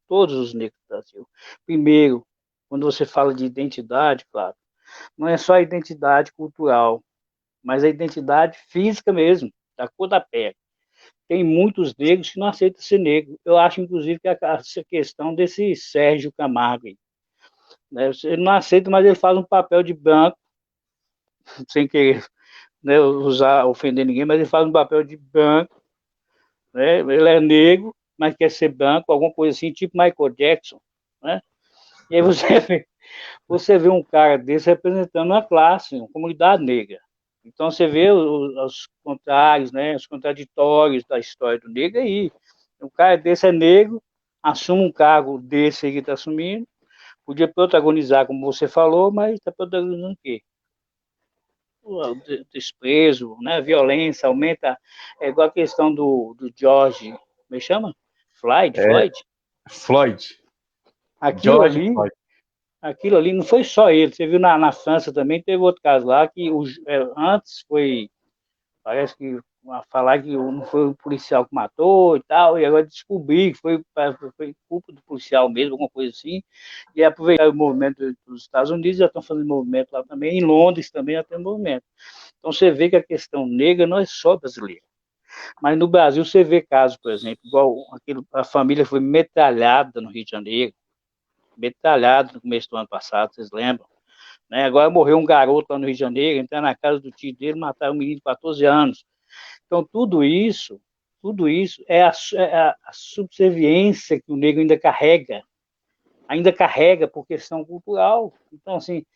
todos os negros do Brasil, primeiro, quando você fala de identidade, claro, não é só a identidade cultural, mas a identidade física mesmo, da cor da pele. Tem muitos negros que não aceitam ser negro. Eu acho, inclusive, que essa questão desse Sérgio Camargo, né? Ele não aceita, mas ele faz um papel de branco, sem querer, né, ofender ninguém, mas ele faz um papel de branco, né? Ele é negro, mas quer ser branco, alguma coisa assim, tipo Michael Jackson, né? E aí você vê um cara desse representando uma classe, uma comunidade negra. Então você vê os contrários, né, os contraditórios da história do negro aí. Um cara desse é negro, assume um cargo desse aí que está assumindo, podia protagonizar, como você falou, mas está protagonizando o quê? O desprezo, né, a violência, aumenta, é igual a questão do George, como é que chama? Floyd? Floyd. Aquilo George ali, Floyd. aquilo ali não foi só ele. Você viu na França também, teve outro caso lá que antes foi, parece que falar que não foi o policial que matou e tal, e agora descobri que foi culpa do policial mesmo, alguma coisa assim, e aproveitar o movimento dos Estados Unidos, já estão fazendo movimento lá também, em Londres também já tem movimento. Então você vê que a questão negra não é só brasileira. Mas no Brasil você vê casos, por exemplo, igual a família foi metralhada no Rio de Janeiro, metralhado no começo do ano passado, vocês lembram? Né? Agora morreu um garoto lá no Rio de Janeiro, entrar na casa do tio dele, mataram um menino de 14 anos. Então, tudo isso é a subserviência que o negro ainda carrega por questão cultural. Então, assim,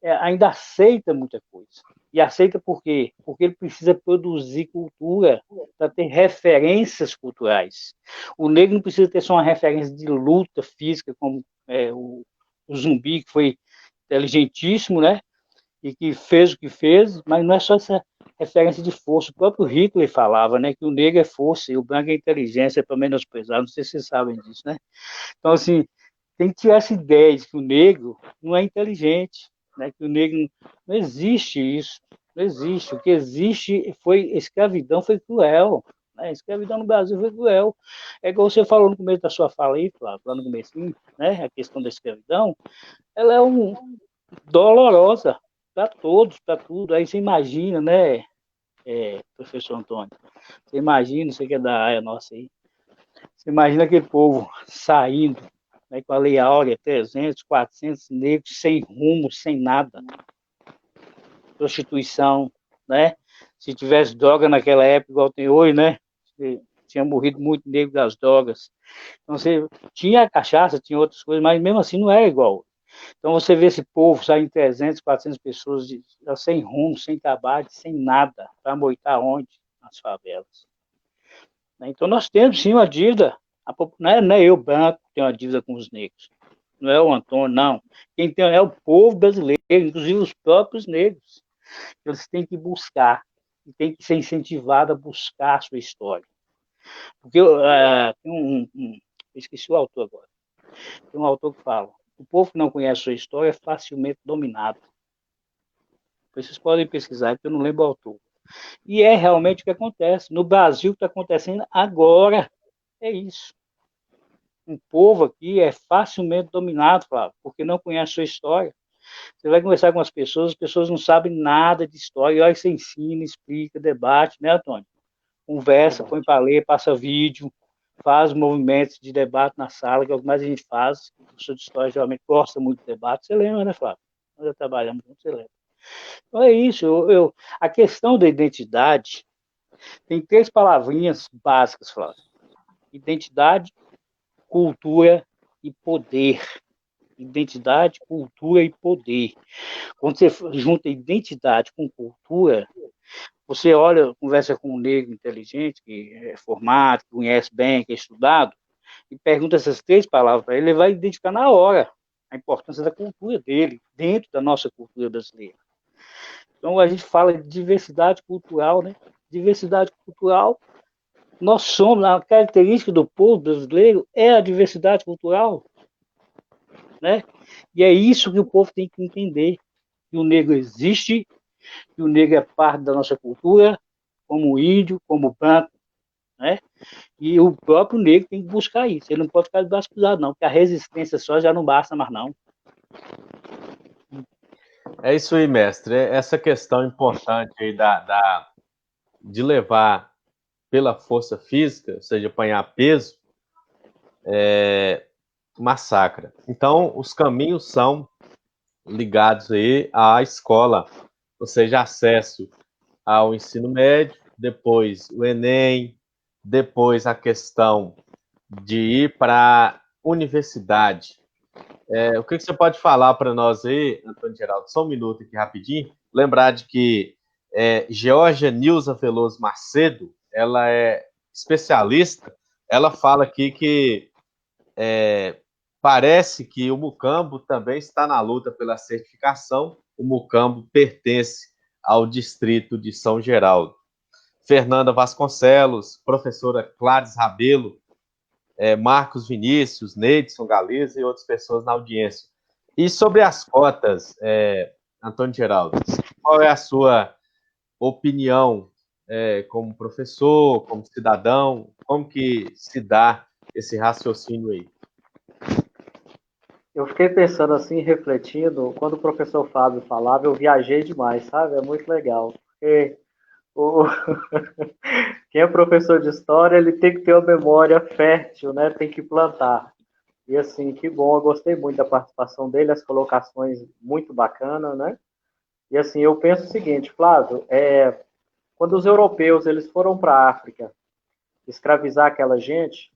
ainda aceita muita coisa. E aceita por quê? Porque ele precisa produzir cultura para ter referências culturais. O negro não precisa ter só uma referência de luta física, como o Zumbi, que foi inteligentíssimo, né? E que fez o que fez, mas não é só essa referência de força. O próprio Hitler falava, né, que o negro é força e o branco é inteligência, para menosprezar. Não sei se vocês sabem disso, né? Então, assim, tem que tirar essa ideia de que o negro não é inteligente, né? Que o negro não existe isso, não existe. O que existe foi escravidão, foi cruel. Né? A escravidão no Brasil foi cruel. É igual você falou no começo da sua fala aí, Flávio, lá no começo, né? A questão da escravidão, ela é dolorosa para todos, para tudo. Aí você imagina, né, professor Antônio? Você imagina, você que é da área nossa aí, você imagina aquele povo saindo, né, com a Lei Áurea, 300, 400 negros, sem rumo, sem nada. Prostituição, né? Se tivesse droga naquela época, igual tem hoje, né? Tinha morrido muito negro das drogas. Então, você tinha a cachaça, tinha outras coisas, mas mesmo assim não era igual. Então, você vê esse povo saindo 300, 400 pessoas sem rumo, sem trabalho, sem nada, para moitar onde? Nas favelas. Então, nós temos, sim, uma dívida. Não é eu, branco, que tenho uma dívida com os negros. Não é o Antônio, não. Quem tem é o povo brasileiro, inclusive os próprios negros. Eles têm que buscar, e têm que ser incentivados a buscar a sua história. Porque tem eu esqueci o autor agora. Tem um autor que fala: o povo que não conhece a sua história é facilmente dominado. Vocês podem pesquisar, porque eu não lembro o autor. E é realmente o que acontece. No Brasil, o que está acontecendo agora é isso. Um povo aqui é facilmente dominado, Flávio, porque não conhece a sua história. Você vai conversar com as pessoas não sabem nada de história, e olha que você ensina, explica, debate, né, Antônio? Conversa, põe para ler, passa vídeo, faz movimentos de debate na sala, que é o que mais a gente faz. O professor de história geralmente gosta muito de debate. Você lembra, né, Flávio? Nós já trabalhamos juntos, você lembra. Então é isso. A questão da identidade tem 3 palavrinhas básicas, Flávio: identidade, cultura e poder. Identidade, cultura e poder. Quando você junta identidade com cultura, você olha, conversa com um negro inteligente, que é formado, que conhece bem, que é estudado, e pergunta essas 3 palavras para ele, ele vai identificar na hora a importância da cultura dele, dentro da nossa cultura brasileira. Então, a gente fala de diversidade cultural, né? Diversidade cultural, nós somos, a característica do povo brasileiro é a diversidade cultural, né? E é isso que o povo tem que entender, que o negro existe, que o negro é parte da nossa cultura, como índio, como branco, né? E o próprio negro tem que buscar isso. Ele não pode ficar de braço cruzado, não, porque a resistência só já não basta mais, não. É isso aí, mestre. Essa questão importante aí de levar pela força física, ou seja, apanhar peso, massacra. Então, os caminhos são ligados aí à escola, ou seja, acesso ao ensino médio, depois o Enem, depois a questão de ir para a universidade. O que você pode falar para nós aí, Antônio Geraldo? Só um minuto aqui rapidinho. Lembrar de que Georgia Nilza Veloso Macedo, ela é especialista, ela fala aqui que parece que o Mucambo também está na luta pela certificação. O Mucambo pertence ao distrito de São Geraldo. Fernanda Vasconcelos, professora Clarice Rabelo, Marcos Vinícius, Neidson Galeza e outras pessoas na audiência. E sobre as cotas, Antônio Geraldo, qual é a sua opinião como professor, como cidadão? Como que se dá esse raciocínio aí? Eu fiquei pensando assim, refletindo, quando o professor Fábio falava, eu viajei demais, sabe? É muito legal. Porque o... quem é professor de história, ele tem que ter uma memória fértil, né? Tem que plantar. E assim, que bom, eu gostei muito da participação dele, as colocações muito bacanas, né? E assim, eu penso o seguinte, Flávio, quando os europeus eles foram para a África escravizar aquela gente,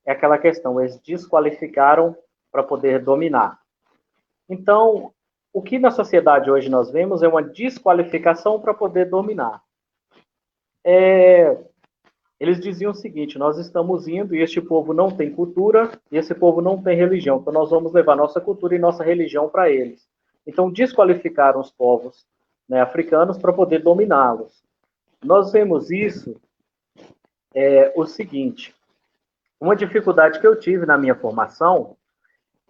é aquela questão, eles desqualificaram para poder dominar. Então, o que na sociedade hoje nós vemos é uma desqualificação para poder dominar. Eles diziam o seguinte: nós estamos indo e este povo não tem cultura e esse povo não tem religião, então nós vamos levar nossa cultura e nossa religião para eles. Então desqualificaram os povos, né, africanos para poder dominá-los. Nós vemos isso, o seguinte: uma dificuldade que eu tive na minha formação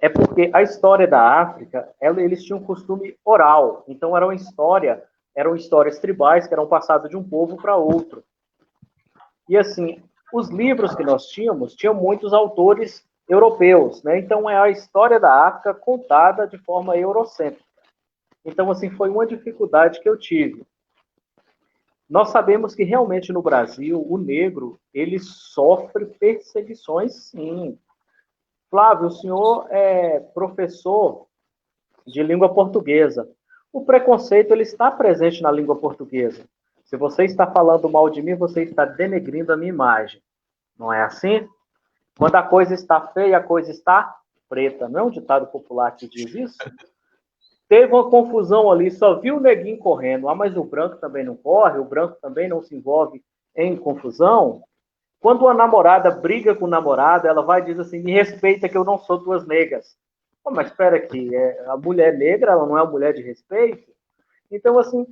é porque a história da África, eles tinham um costume oral. Então, eram histórias tribais que eram passadas de um povo para outro. E, assim, os livros que nós tínhamos, tinham muitos autores europeus, né? Então, é a história da África contada de forma eurocêntrica. Então, assim, foi uma dificuldade que eu tive. Nós sabemos que, realmente, no Brasil, o negro, ele sofre perseguições, sim. Flávio, o senhor é professor de língua portuguesa. O preconceito ele está presente na língua portuguesa. Se você está falando mal de mim, você está denegrindo a minha imagem. Não é assim? Quando a coisa está feia, a coisa está preta. Não é um ditado popular que diz isso? Teve uma confusão ali, só viu o neguinho correndo. Ah, mas o branco também não corre, o branco também não se envolve em confusão. Quando uma namorada briga com o namorado, ela vai e diz assim: me respeita que eu não sou duas negras. Oh, mas espera aqui, a mulher negra, ela não é uma mulher de respeito? Então, assim,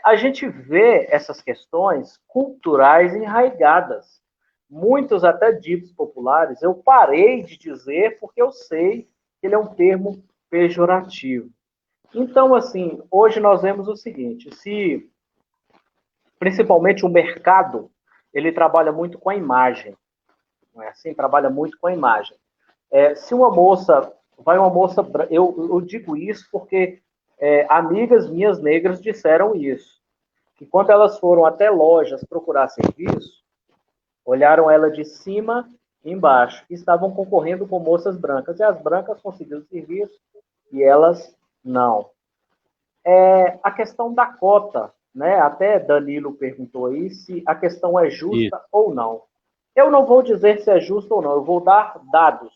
a gente vê essas questões culturais enraigadas. Muitos até ditos populares, eu parei de dizer porque eu sei que ele é um termo pejorativo. Então, assim, hoje nós vemos o seguinte: se principalmente o mercado, ele trabalha muito com a imagem, não é assim? Trabalha muito com a imagem. Se uma moça, eu digo isso porque amigas minhas negras disseram isso, que quando elas foram até lojas procurar serviço, olharam ela de cima e embaixo, e estavam concorrendo com moças brancas, e as brancas conseguiram serviço e elas não. A questão da cota, né? Até Danilo perguntou aí se a questão é justa ou não. Eu não vou dizer se é justo ou não, eu vou dar dados.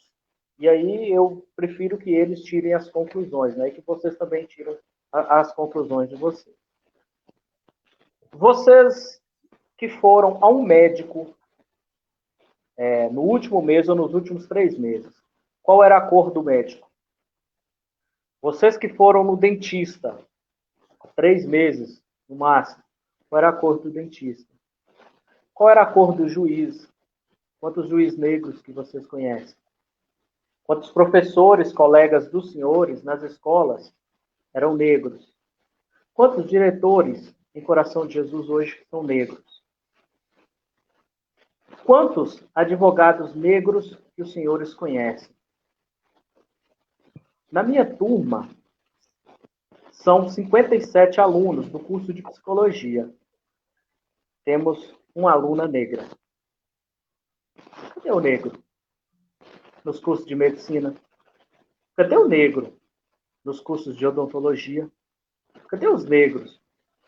E aí eu prefiro que eles tirem as conclusões, né? E que vocês também tirem as conclusões de vocês. Vocês que foram a um médico no último mês ou nos últimos 3 meses, qual era a cor do médico? Vocês que foram no dentista, 3 meses, no máximo, qual era a cor do dentista? Qual era a cor do juiz? Quantos juízes negros que vocês conhecem? Quantos professores, colegas dos senhores nas escolas eram negros? Quantos diretores em Coração de Jesus hoje são negros? Quantos advogados negros que os senhores conhecem? Na minha turma, são 57 alunos do curso de psicologia. Temos uma aluna negra. Cadê o negro? Nos cursos de medicina. Cadê o negro? Nos cursos de odontologia. Cadê os negros?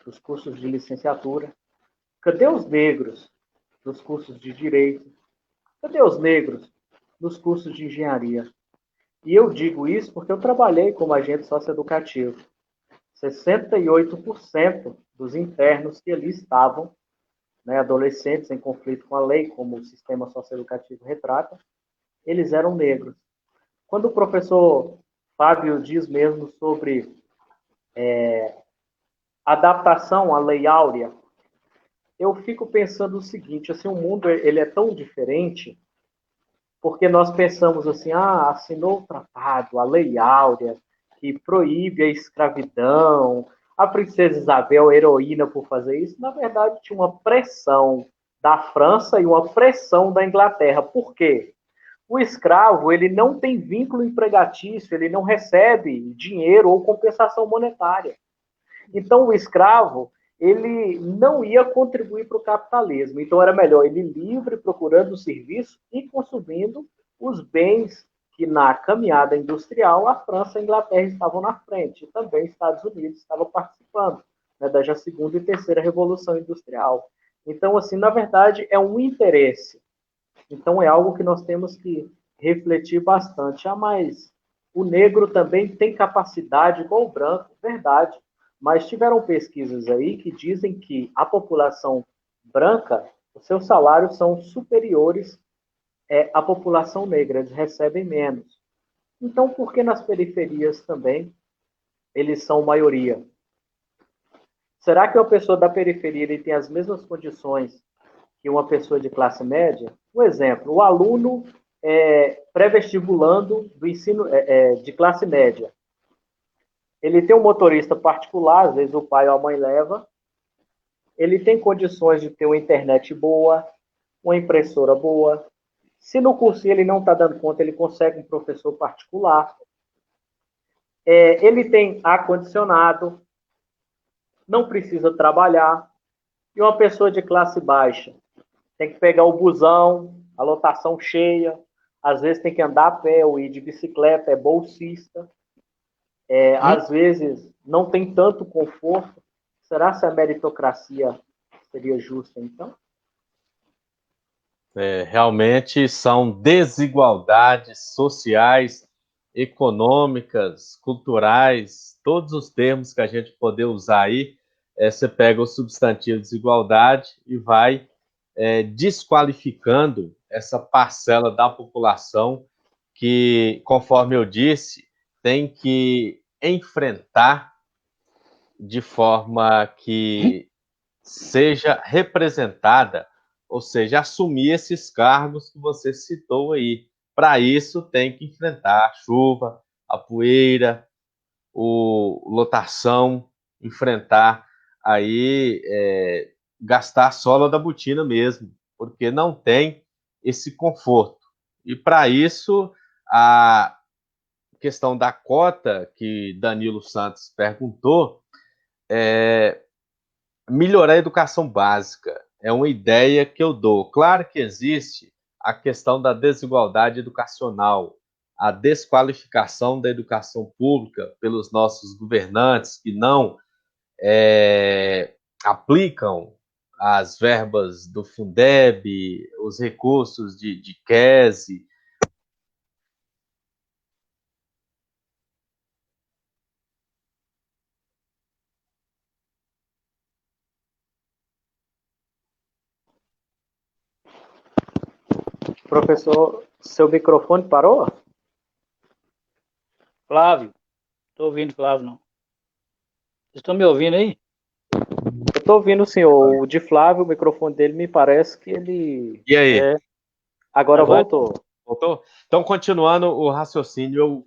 Nos cursos de licenciatura. Cadê os negros? Nos cursos de direito. Cadê os negros? Nos cursos de engenharia. E eu digo isso porque eu trabalhei como agente socioeducativo. 68% dos internos que ali estavam, né, adolescentes em conflito com a lei, como o sistema socioeducativo retrata, eles eram negros. Quando o professor Fábio diz mesmo sobre adaptação à Lei Áurea, eu fico pensando o seguinte: assim, o mundo ele é tão diferente porque nós pensamos assim, assinou o tratado, a Lei Áurea, que proíbe a escravidão, a princesa Isabel, heroína por fazer isso. Na verdade, tinha uma pressão da França e uma pressão da Inglaterra. Por quê? O escravo, ele não tem vínculo empregatício, ele não recebe dinheiro ou compensação monetária. Então, o escravo, ele não ia contribuir para o capitalismo. Então, era melhor ele livre, procurando o serviço e consumindo os bens que, na caminhada industrial, a França e a Inglaterra estavam na frente. E também Estados Unidos estavam participando, né, da já segunda e terceira revolução industrial. Então, assim, na verdade, é um interesse. Então, é algo que nós temos que refletir bastante. Mas o negro também tem capacidade igual o branco, verdade. Mas tiveram pesquisas aí que dizem que a população branca, os seus salários são superiores à população negra, eles recebem menos. Então, por que nas periferias também eles são maioria? Será que uma pessoa da periferia ele tem as mesmas condições que uma pessoa de classe média? Um exemplo, o aluno pré-vestibulando do ensino de classe média. Ele tem um motorista particular, às vezes o pai ou a mãe leva. Ele tem condições de ter uma internet boa, uma impressora boa. Se no cursinho ele não está dando conta, ele consegue um professor particular. Ele tem ar-condicionado, não precisa trabalhar. E uma pessoa de classe baixa tem que pegar o busão, a lotação cheia, às vezes tem que andar a pé ou ir de bicicleta, é bolsista. Às vezes não tem tanto conforto. Será que a meritocracia seria justa, então? Realmente são desigualdades sociais, econômicas, culturais, todos os termos que a gente poder usar aí. Você pega o substantivo desigualdade e vai desqualificando essa parcela da população que, conforme eu disse, tem que enfrentar de forma que seja representada, ou seja, assumir esses cargos que você citou aí. Para isso, tem que enfrentar a chuva, a poeira, lotação, enfrentar aí, gastar a sola da botina mesmo, porque não tem esse conforto. E para isso, a questão da cota que Danilo Santos perguntou, melhorar a educação básica é uma ideia que eu dou. Claro que existe a questão da desigualdade educacional, a desqualificação da educação pública pelos nossos governantes que não aplicam as verbas do Fundeb, os recursos de QESE. Professor, seu microfone parou? Flávio, estou ouvindo, Flávio, não. Vocês estão me ouvindo aí? Eu estou ouvindo o senhor. O de Flávio, o microfone dele me parece que ele... E aí? Agora voltou. Voltou? Então, continuando o raciocínio,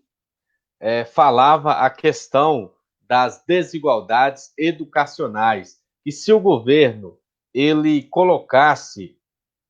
eu falava a questão das desigualdades educacionais. E se o governo ele colocasse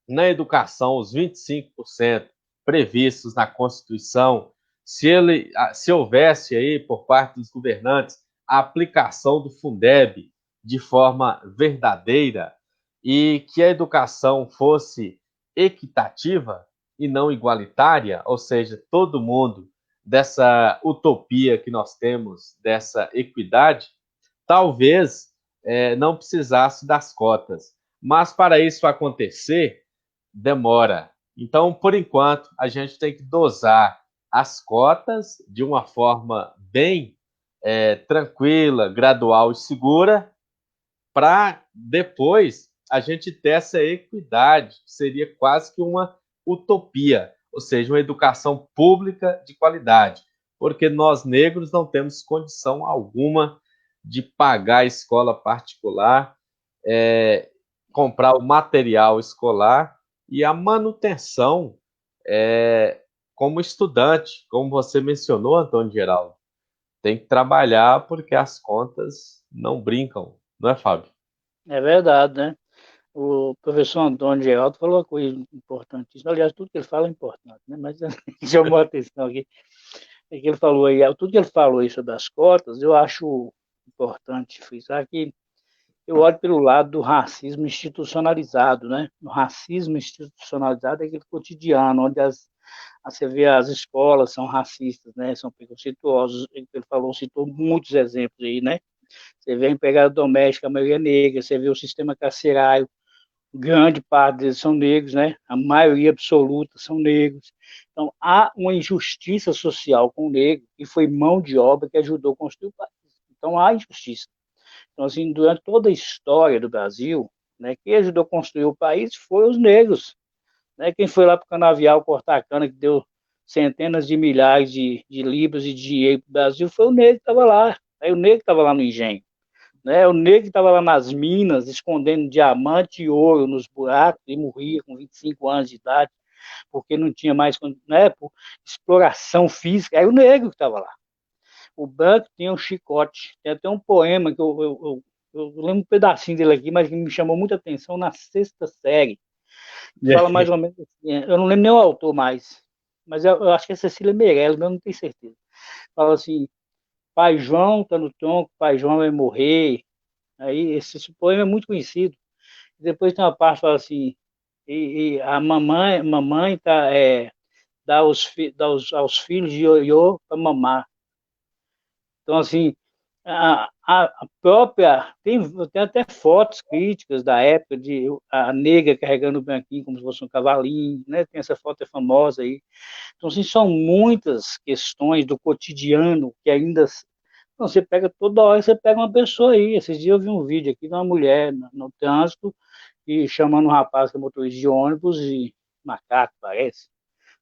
na educação os 25% previstos na Constituição, se houvesse aí por parte dos governantes a aplicação do Fundeb de forma verdadeira e que a educação fosse equitativa e não igualitária, ou seja, todo mundo dessa utopia que nós temos, dessa equidade, talvez não precisasse das cotas. Mas para isso acontecer, demora. Então, por enquanto, a gente tem que dosar as cotas de uma forma bem tranquila, gradual e segura, para depois a gente ter essa equidade, que seria quase que uma utopia, ou seja, uma educação pública de qualidade, porque nós negros não temos condição alguma de pagar a escola particular, comprar o material escolar e a manutenção como estudante, como você mencionou, Antônio Geraldo. Tem que trabalhar porque as contas não brincam, não é, Fábio? É verdade, né? O professor Antônio Geraldo falou uma coisa importantíssima. Aliás, tudo que ele fala é importante, né? Mas chamou a atenção aqui. É que ele falou aí, tudo que ele falou aí sobre as cotas, eu acho importante frisar que eu olho pelo lado do racismo institucionalizado, né? O racismo institucionalizado é aquele cotidiano, onde você vê as escolas são racistas, né? São preconceituosos. Ele falou, citou muitos exemplos aí, né? Você vê a empregada doméstica, a maioria negra, você vê o sistema carcerário, grande parte deles são negros, né? A maioria absoluta são negros. Então, há uma injustiça social com o negro, e foi mão de obra que ajudou a construir o país. Então, há injustiça. Então, assim, durante toda a história do Brasil, né, quem ajudou a construir o país foi os negros. Né? Quem foi lá para o canavial cortar a cana, que deu centenas de milhares de libras de dinheiro para o Brasil, foi o negro que estava lá. Aí o negro que estava lá no engenho. Né? O negro que estava lá nas minas, escondendo diamante e ouro nos buracos, e morria com 25 anos de idade, porque não tinha mais, né, por exploração física. Aí o negro que estava lá. O branco tinha um chicote. Tem até um poema que eu lembro um pedacinho dele aqui, mas que me chamou muita atenção na sexta série. Fala mais ou menos assim, eu não lembro nem o autor mais, mas eu acho que é Cecília Meirelles, mas eu não tenho certeza. Fala assim, Pai João tá no tronco, Pai João vai morrer. Aí esse poema é muito conhecido. Depois tem uma parte que fala assim, e a mamãe tá, dá, aos filhos de ioiô para mamar. Então, assim, a própria. Tem até fotos críticas da época de a negra carregando o branquinho como se fosse um cavalinho, né? Tem essa foto famosa aí. Então, assim, são muitas questões do cotidiano que ainda. Não, você pega toda hora, você pega uma pessoa aí. Esses dias eu vi um vídeo aqui de uma mulher no trânsito e chamando um rapaz que é motorista de ônibus e macaco, parece.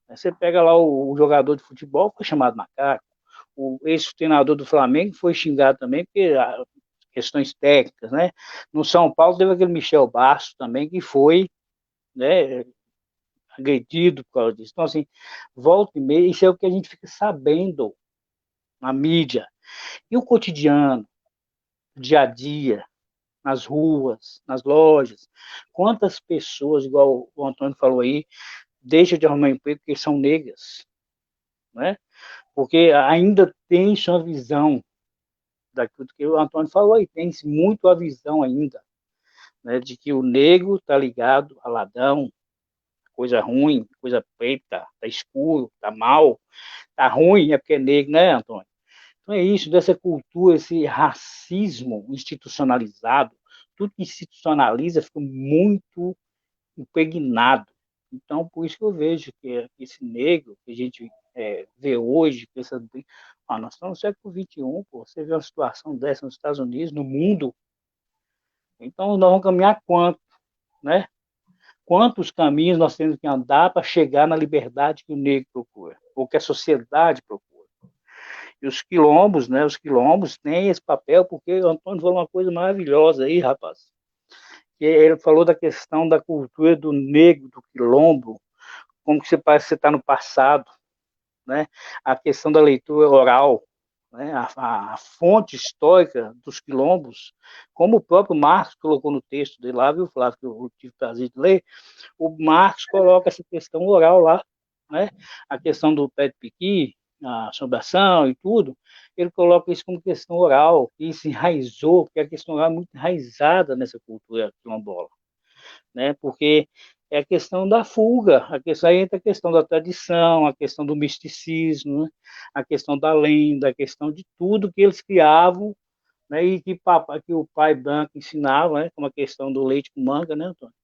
Aí você pega lá o jogador de futebol, foi chamado macaco. O ex-treinador do Flamengo foi xingado também, porque questões técnicas, né? No São Paulo teve aquele Michel Bastos também, que foi, né, agredido por causa disso. Então, assim, volta e meia, isso é o que a gente fica sabendo na mídia. E o cotidiano, o dia a dia, nas ruas, nas lojas, quantas pessoas, igual o Antônio falou aí, deixam de arrumar emprego porque são negras, né? Porque ainda tem sua visão daquilo que o Antônio falou aí, tem muito a visão ainda, né, de que o negro está ligado a ladrão, coisa ruim, coisa preta, tá escuro, tá mal, tá ruim é porque é negro, né, Antônio? Então é isso, dessa cultura, esse racismo institucionalizado, tudo que institucionaliza fica muito impregnado. Então, por isso que eu vejo que esse negro que a gente vê hoje, pensando, nós estamos no século XXI, pô, você vê uma situação dessa nos Estados Unidos, no mundo, então nós vamos caminhar quanto, né? Quantos caminhos nós temos que andar para chegar na liberdade que o negro procura, ou que a sociedade procura. E os quilombos, né? Os quilombos têm esse papel, porque o Antônio falou uma coisa maravilhosa aí, rapaz. Que ele falou da questão da cultura do negro, do quilombo, como que você parece que você está no passado, né? A questão da leitura oral, né? A fonte histórica dos quilombos, como o próprio Marx colocou no texto dele lá, viu, Flávio, que eu tive prazer de ler, o Marx coloca essa questão oral lá, né? A questão do pé de piqui, a assombração e tudo, ele coloca isso como questão oral, e se enraizou, porque a questão oral é muito enraizada nessa cultura quilombola, né? Porque é a questão da fuga, a questão, aí entra a questão da tradição, a questão do misticismo, né? A questão da lenda, a questão de tudo que eles criavam, né? E que o pai branco ensinava, né? Como a questão do leite com manga, né, Antônio?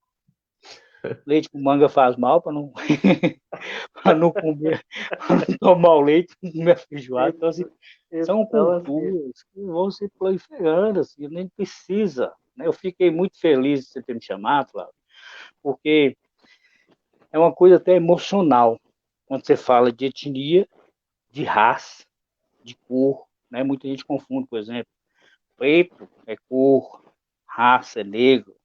Leite com manga faz mal para não, para não comer, para não tomar o leite, não comer feijoada. Então, assim, são Então, assim, culturas que vão se proliferando, assim, nem precisa. Né? Eu fiquei muito feliz de você ter me chamado, Flávio, porque é uma coisa até emocional quando você fala de etnia, de raça, de cor. Né? Muita gente confunde, por exemplo, preto é cor, raça é negro,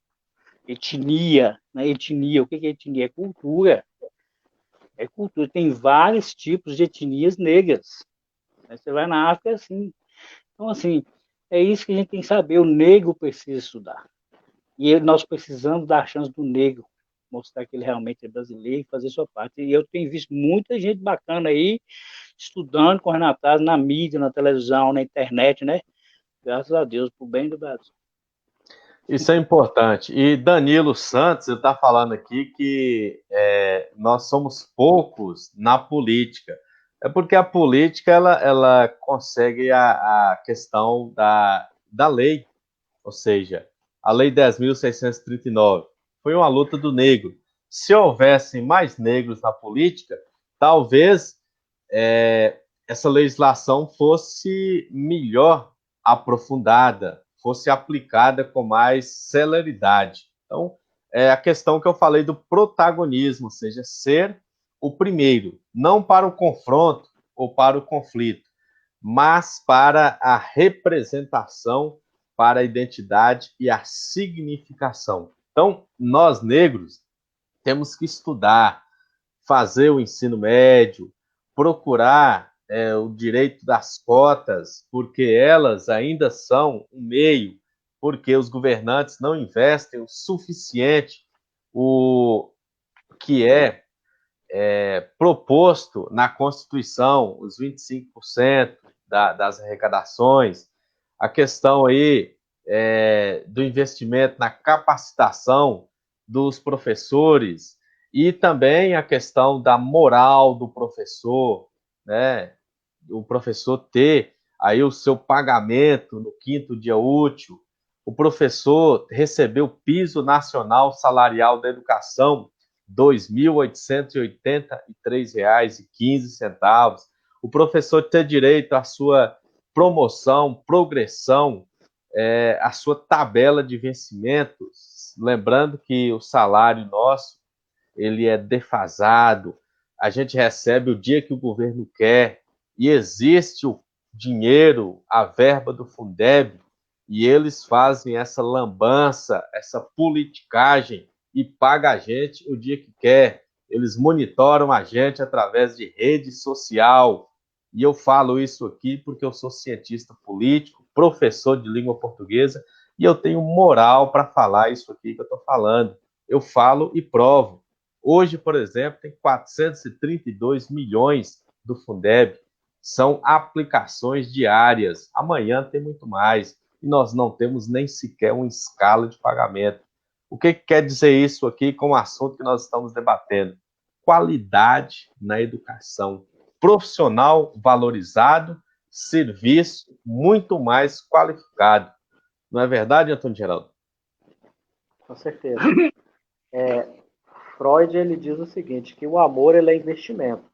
etnia, né? Etnia, o que é etnia? É cultura. É cultura. Tem vários tipos de etnias negras. Né? Você vai na África, é assim. Então, assim, é isso que a gente tem que saber. O negro precisa estudar. E nós precisamos dar a chance do negro mostrar que ele realmente é brasileiro e fazer sua parte. E eu tenho visto muita gente bacana aí, estudando, correndo atrás, na mídia, na televisão, na internet, né? Graças a Deus, por bem do Brasil. Isso é importante. E Danilo Santos está falando aqui que nós somos poucos na política. É porque a política ela consegue a questão da lei, ou seja, a Lei 10.639 foi uma luta do negro. Se houvessem mais negros na política, talvez essa legislação fosse melhor aprofundada, fosse aplicada com mais celeridade. Então, é a questão que eu falei do protagonismo, ou seja, ser o primeiro, não para o confronto ou para o conflito, mas para a representação, para a identidade e a significação. Então, nós negros temos que estudar, fazer o ensino médio, procurar o direito das cotas, porque elas ainda são um meio, porque os governantes não investem o suficiente o que proposto na Constituição, os 25% das arrecadações, a questão aí do investimento na capacitação dos professores e também a questão da moral do professor, né? O professor ter aí o seu pagamento no 5º dia útil, o professor receber o piso nacional salarial da educação, R$ 2.883,15, o professor ter direito à sua promoção, progressão, a sua tabela de vencimentos, lembrando que o salário nosso ele é defasado, a gente recebe o dia que o governo quer, e existe o dinheiro, a verba do Fundeb, e eles fazem essa lambança, essa politicagem, e paga a gente o dia que quer. Eles monitoram a gente através de rede social, e eu falo isso aqui porque eu sou cientista político, professor de língua portuguesa, e eu tenho moral para falar isso aqui que eu estou falando. Eu falo e provo. Hoje, por exemplo, tem 432 milhões do Fundeb. São aplicações diárias. Amanhã tem muito mais. E nós não temos nem sequer uma escala de pagamento. O que quer dizer isso aqui com o assunto que nós estamos debatendo? Qualidade na educação. Profissional valorizado, serviço muito mais qualificado. Não é verdade, Antônio Geraldo? Com certeza. Freud ele diz o seguinte, que o amor ele é investimento.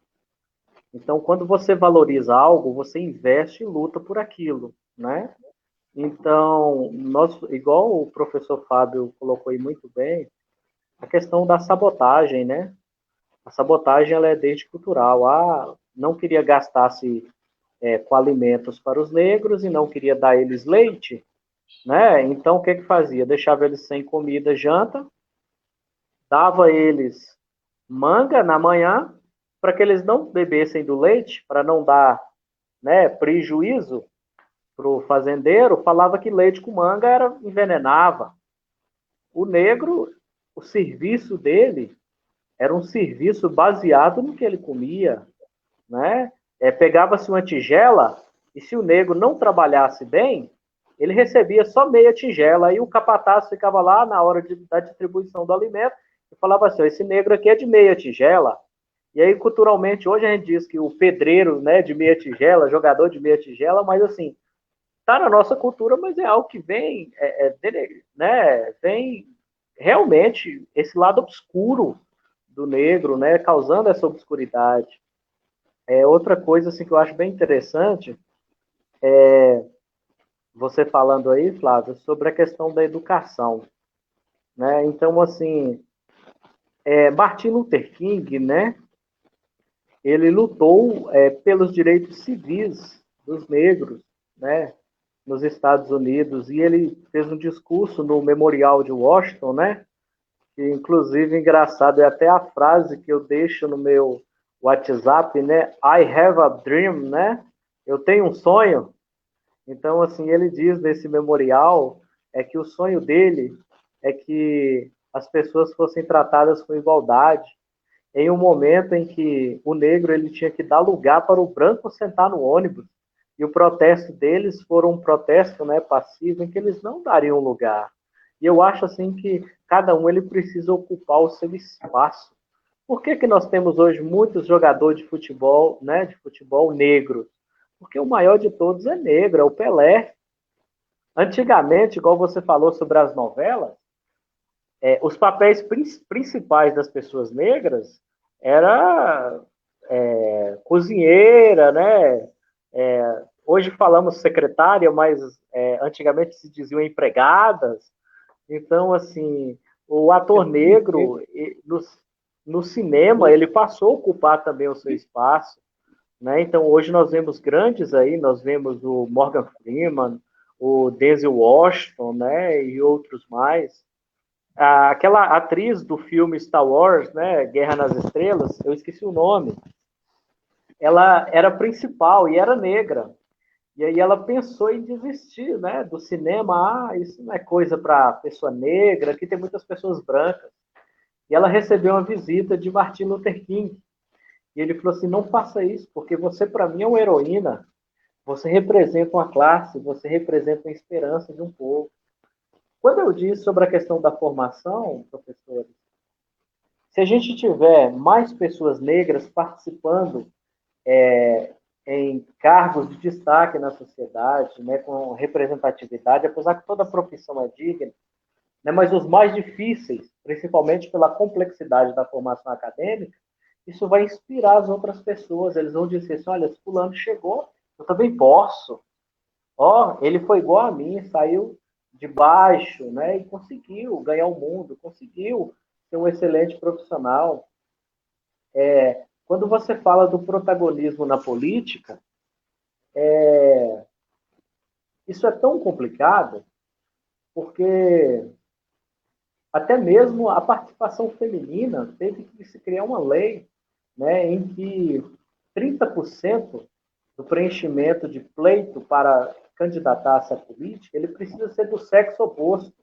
Então, quando você valoriza algo, você investe e luta por aquilo, né? Então, igual o professor Fábio colocou aí muito bem, a questão da sabotagem, né? A sabotagem ela é desde cultural. Não queria gastar-se com alimentos para os negros e não queria dar eles leite, né? Então, o que fazia? Deixava eles sem comida, janta, dava eles manga na manhã, para que eles não bebessem do leite, para não dar, né, prejuízo para o fazendeiro, falava que leite com manga envenenava. O negro, o serviço dele era um serviço baseado no que ele comia, né? Pegava-se uma tigela e se o negro não trabalhasse bem, ele recebia só meia tigela, aí o capataz ficava lá na hora da distribuição do alimento e falava assim, esse negro aqui é de meia tigela. E aí, culturalmente, hoje a gente diz que o pedreiro, né, de meia tigela, jogador de meia tigela, mas assim, tá na nossa cultura, mas é algo que vem, né, vem realmente esse lado obscuro do negro, né, causando essa obscuridade. Outra coisa assim, que eu acho bem interessante você falando aí, Flávio, sobre a questão da educação, né? Então, assim, Martin Luther King, né, ele lutou pelos direitos civis dos negros, né, nos Estados Unidos, e ele fez um discurso no Memorial de Washington, né, que inclusive engraçado, é até a frase que eu deixo no meu WhatsApp, né, I have a dream, né, eu tenho um sonho. Então, assim, ele diz nesse memorial que o sonho dele é que as pessoas fossem tratadas com igualdade, em um momento em que o negro ele tinha que dar lugar para o branco sentar no ônibus. E o protesto deles foi um protesto, né, passivo, em que eles não dariam lugar. E eu acho assim que cada um ele precisa ocupar o seu espaço. Por que nós temos hoje muitos jogadores de futebol, né, de futebol negro? Porque o maior de todos é negro, é o Pelé. Antigamente, igual você falou sobre as novelas, os papéis principais das pessoas negras era cozinheira, né? Hoje falamos secretária, mas antigamente se diziam empregadas. Então, assim, o ator negro, no cinema, ele passou a ocupar também o seu espaço, né? Então, hoje nós vemos grandes aí, nós vemos o Morgan Freeman, o Denzel Washington, né? E outros mais. Aquela atriz do filme Star Wars, né? Guerra nas Estrelas, eu esqueci o nome, ela era principal e era negra. E aí ela pensou em desistir, né, do cinema. Isso não é coisa para pessoa negra, aqui tem muitas pessoas brancas. E ela recebeu uma visita de Martin Luther King. E ele falou assim: não faça isso, porque você, para mim, é uma heroína. Você representa uma classe, você representa a esperança de um povo. Quando eu disse sobre a questão da formação, professores, se a gente tiver mais pessoas negras participando em cargos de destaque na sociedade, né, com representatividade, apesar que toda profissão é digna, né, mas os mais difíceis, principalmente pela complexidade da formação acadêmica, isso vai inspirar as outras pessoas. Eles vão dizer assim: olha, esse fulano chegou, eu também posso. Ó, ele foi igual a mim, saiu de baixo, né, e conseguiu ganhar o mundo, conseguiu ser um excelente profissional. Quando você fala do protagonismo na política, isso é tão complicado, porque até mesmo a participação feminina teve que se criar uma lei, né, em que 30% do preenchimento de pleito para candidatar-se à política, ele precisa ser do sexo oposto,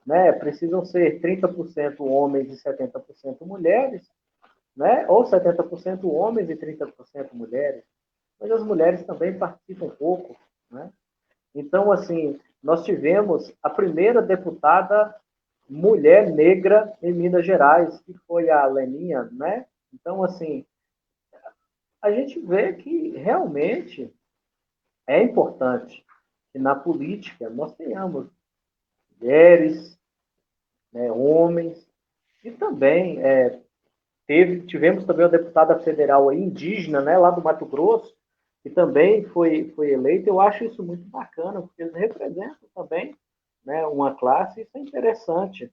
né? Precisam ser 30% homens e 70% mulheres, né? Ou 70% homens e 30% mulheres. Mas as mulheres também participam pouco, né? Então, assim, nós tivemos a primeira deputada mulher negra em Minas Gerais, que foi a Leninha, né? Então, assim, a gente vê que realmente é importante que na política nós tenhamos mulheres, né, homens, e também tivemos também uma deputada federal aí, indígena, né, lá do Mato Grosso, que também foi eleita. Eu acho isso muito bacana, porque eles representam também, né, uma classe. Isso é interessante.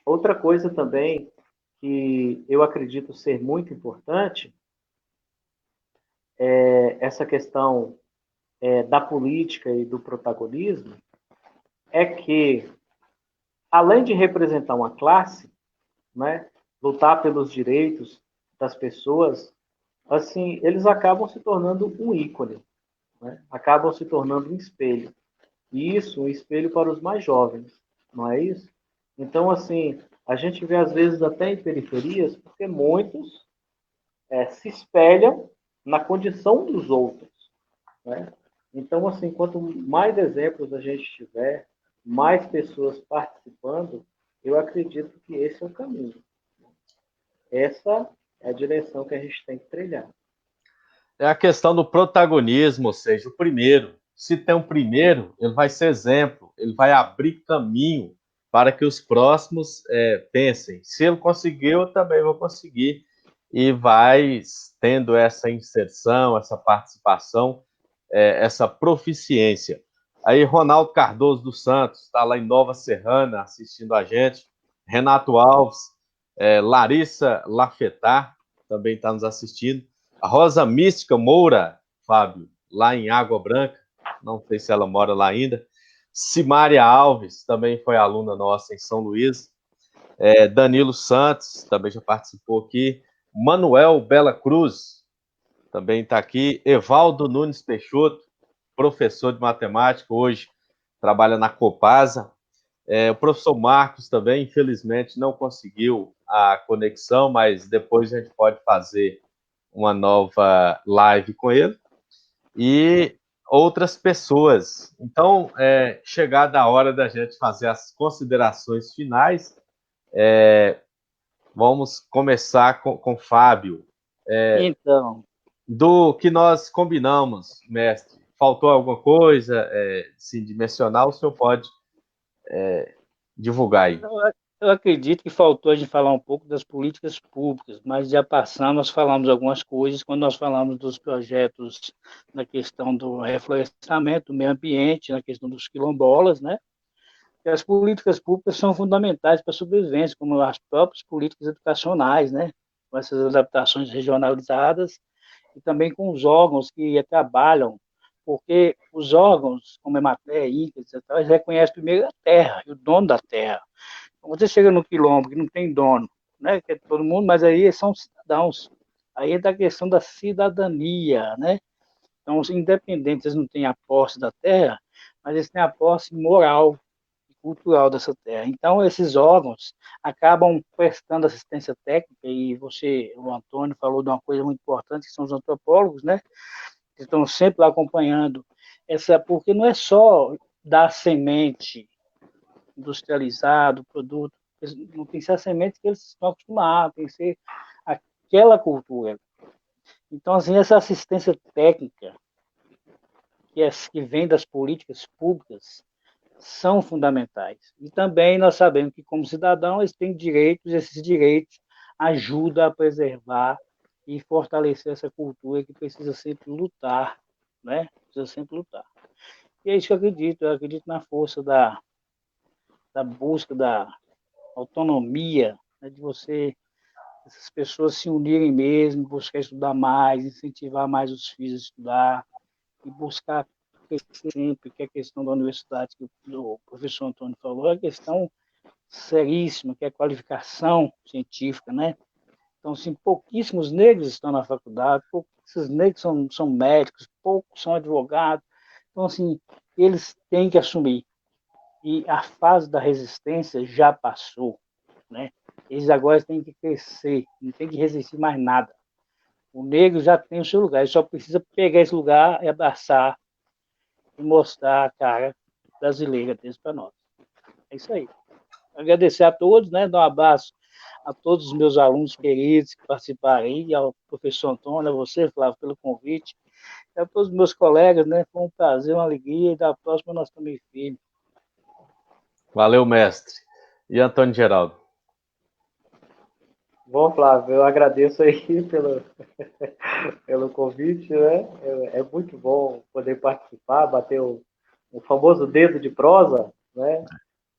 Outra coisa também que eu acredito ser muito importante é essa questão da política e do protagonismo, é que, além de representar uma classe, né, lutar pelos direitos das pessoas, assim, eles acabam se tornando um ícone, né? Acabam se tornando um espelho. E isso, um espelho para os mais jovens, não é isso? Então, assim, a gente vê às vezes até em periferias, porque muitos se espelham na condição dos outros, né? Então, assim, quanto mais exemplos a gente tiver, mais pessoas participando, eu acredito que esse é o caminho. Essa é a direção que a gente tem que trilhar. É a questão do protagonismo, ou seja, o primeiro. Se tem um primeiro, ele vai ser exemplo, ele vai abrir caminho para que os próximos pensem. Se ele conseguiu, eu também vou conseguir. E vai tendo essa inserção, essa participação, essa proficiência. Aí, Ronaldo Cardoso dos Santos está lá em Nova Serrana assistindo a gente. Renato Alves, Larissa Lafetar também está nos assistindo. A Rosa Mística Moura, Fábio, lá em Água Branca, não sei se ela mora lá ainda. Simária Alves, também foi aluna nossa em São Luís. Danilo Santos, também já participou aqui. Manuel Bela Cruz, também está aqui. Evaldo Nunes Peixoto, professor de matemática, hoje trabalha na Copasa. O professor Marcos também, infelizmente, não conseguiu a conexão, mas depois a gente pode fazer uma nova live com ele. E outras pessoas. Então, chegada a hora da gente fazer as considerações finais, vamos começar com o Fábio. Então, Do que nós combinamos, mestre, faltou alguma coisa assim, de mencionar? O senhor pode divulgar aí. Eu acredito que faltou a gente falar um pouco das políticas públicas, mas já passando, nós falamos algumas coisas quando nós falamos dos projetos na questão do reflorestamento, do meio ambiente, na questão dos quilombolas, né? E as políticas públicas são fundamentais para a sobrevivência, como as próprias políticas educacionais, né? Com essas adaptações regionalizadas e também com os órgãos que trabalham, porque os órgãos, como a Emater, INCA, etc., eles reconhecem primeiro a terra e o dono da terra. Então, você chega no quilombo que não tem dono, né, que é todo mundo, mas aí são cidadãos. Aí é da questão da cidadania, né? Então, os independentes eles não têm a posse da terra, mas eles têm a posse moral e cultural dessa terra. Então, esses órgãos acabam prestando assistência técnica, e você, o Antônio, falou de uma coisa muito importante, que são os antropólogos, né? Que estão sempre lá acompanhando porque não é só dar semente industrializado, produto, não tem que ser a semente que eles estão acostumados, tem que ser aquela cultura. Então, assim, essa assistência técnica que vem das políticas públicas são fundamentais. E também nós sabemos que, como cidadão, eles têm direitos, e esses direitos ajudam a preservar e fortalecer essa cultura que precisa sempre lutar, né? Precisa sempre lutar. E é isso que eu acredito na força da busca da autonomia, né, de essas pessoas se unirem mesmo, buscar estudar mais, incentivar mais os filhos a estudar e buscar crescer sempre, que é a questão da universidade que o professor Antônio falou, é a questão seríssima, que é a qualificação científica, né? Então, assim, pouquíssimos negros estão na faculdade, pouquíssimos negros são médicos, poucos são advogados. Então, assim, eles têm que assumir. E a fase da resistência já passou, né? Eles agora têm que crescer, não tem que resistir mais nada. O negro já tem o seu lugar, ele só precisa pegar esse lugar e abraçar e mostrar a cara brasileira deles para nós. É isso aí. Agradecer a todos, né? Dar um abraço a todos os meus alunos queridos que participaram aí, ao professor Antônio, a você, Flávio, pelo convite, e a todos os meus colegas, né? Foi um prazer, uma alegria, e da próxima nós também firme. Valeu, mestre. E Antônio Geraldo? Bom, Flávio, eu agradeço aí pelo convite, né? É muito bom poder participar, bater o famoso dedo de prosa, né?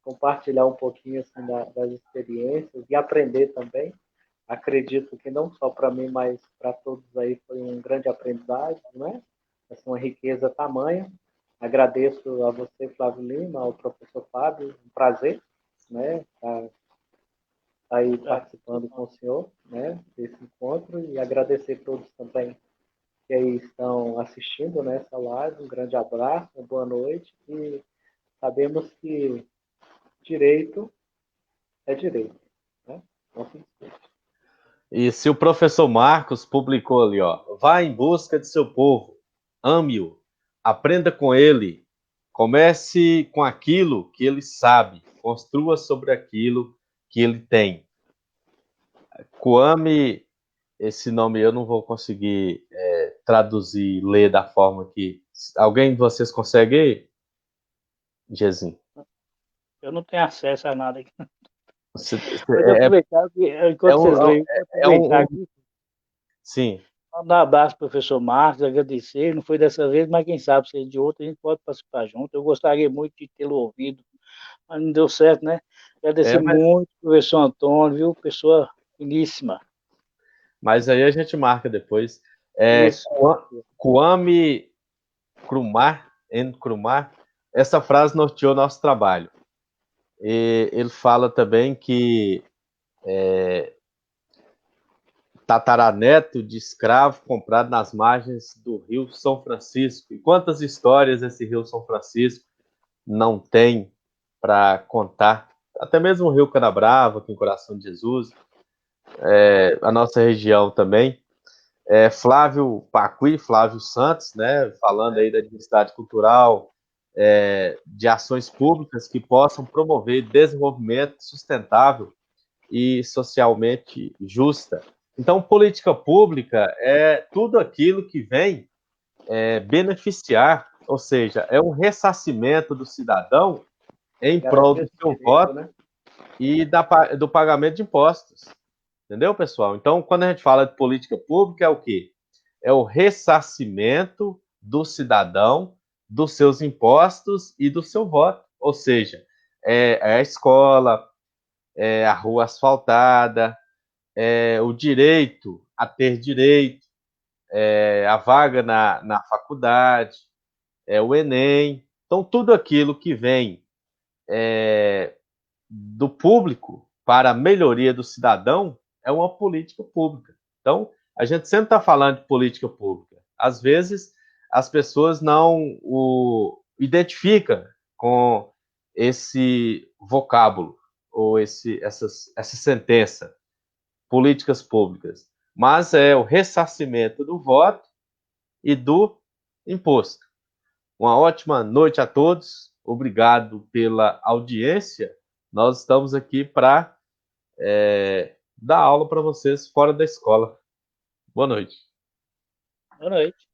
Compartilhar um pouquinho assim, das experiências e aprender também. Acredito que não só para mim, mas para todos aí foi um grande aprendizado, né? Essa é uma riqueza tamanha. Agradeço a você, Flávio Lima, ao professor Fábio, um prazer, né? Estar aí participando com o senhor, né? Desse encontro e agradecer a todos também que aí estão assistindo nessa live. Um grande abraço, uma boa noite e sabemos que direito é direito, né? Não se esqueça. E se o professor Marcos publicou ali, ó, vá em busca de seu povo, ame-o, aprenda com ele, comece com aquilo que ele sabe, construa sobre aquilo que ele tem. Kwame, esse nome eu não vou conseguir traduzir, ler da forma que... Alguém de vocês consegue, Gezinho? Eu não tenho acesso a nada aqui. Você, Pode aproveitar, enquanto vocês leem, aproveitar aqui. Sim. Mandar um abraço para o professor Marcos, agradecer. Não foi dessa vez, mas quem sabe se é de outra, a gente pode participar junto. Eu gostaria muito de tê-lo ouvido, mas não deu certo, né? Agradecer muito ao professor Antônio, viu? Pessoa finíssima. Mas aí a gente marca depois. Kwame Nkrumah, essa frase norteou nosso trabalho. E ele fala também que tataraneto de escravo comprado nas margens do Rio São Francisco. E quantas histórias esse Rio São Francisco não tem para contar? Até mesmo o Rio Canabrava, aqui em Coração de Jesus, a nossa região também. Flávio Pacuí, Flávio Santos, né, falando aí da diversidade cultural, de ações públicas que possam promover desenvolvimento sustentável e socialmente justa. Então, política pública é tudo aquilo que vem beneficiar, ou seja, é um ressarcimento do cidadão em prol Garantia do esse seu direito, voto né? e do pagamento de impostos. Entendeu, pessoal? Então, quando a gente fala de política pública, é o quê? É o ressarcimento do cidadão dos seus impostos e do seu voto. Ou seja, é a escola, é a rua asfaltada, é o direito a ter direito, é a vaga na faculdade, é o Enem. Então, tudo aquilo que vem do público para a melhoria do cidadão é uma política pública. Então, a gente sempre está falando de política pública. Às vezes, as pessoas não o identificam com esse vocábulo ou essa sentença, políticas públicas, mas é o ressarcimento do voto e do imposto. Uma ótima noite a todos. Obrigado pela audiência. Nós estamos aqui para dar aula para vocês fora da escola. Boa noite. Boa noite.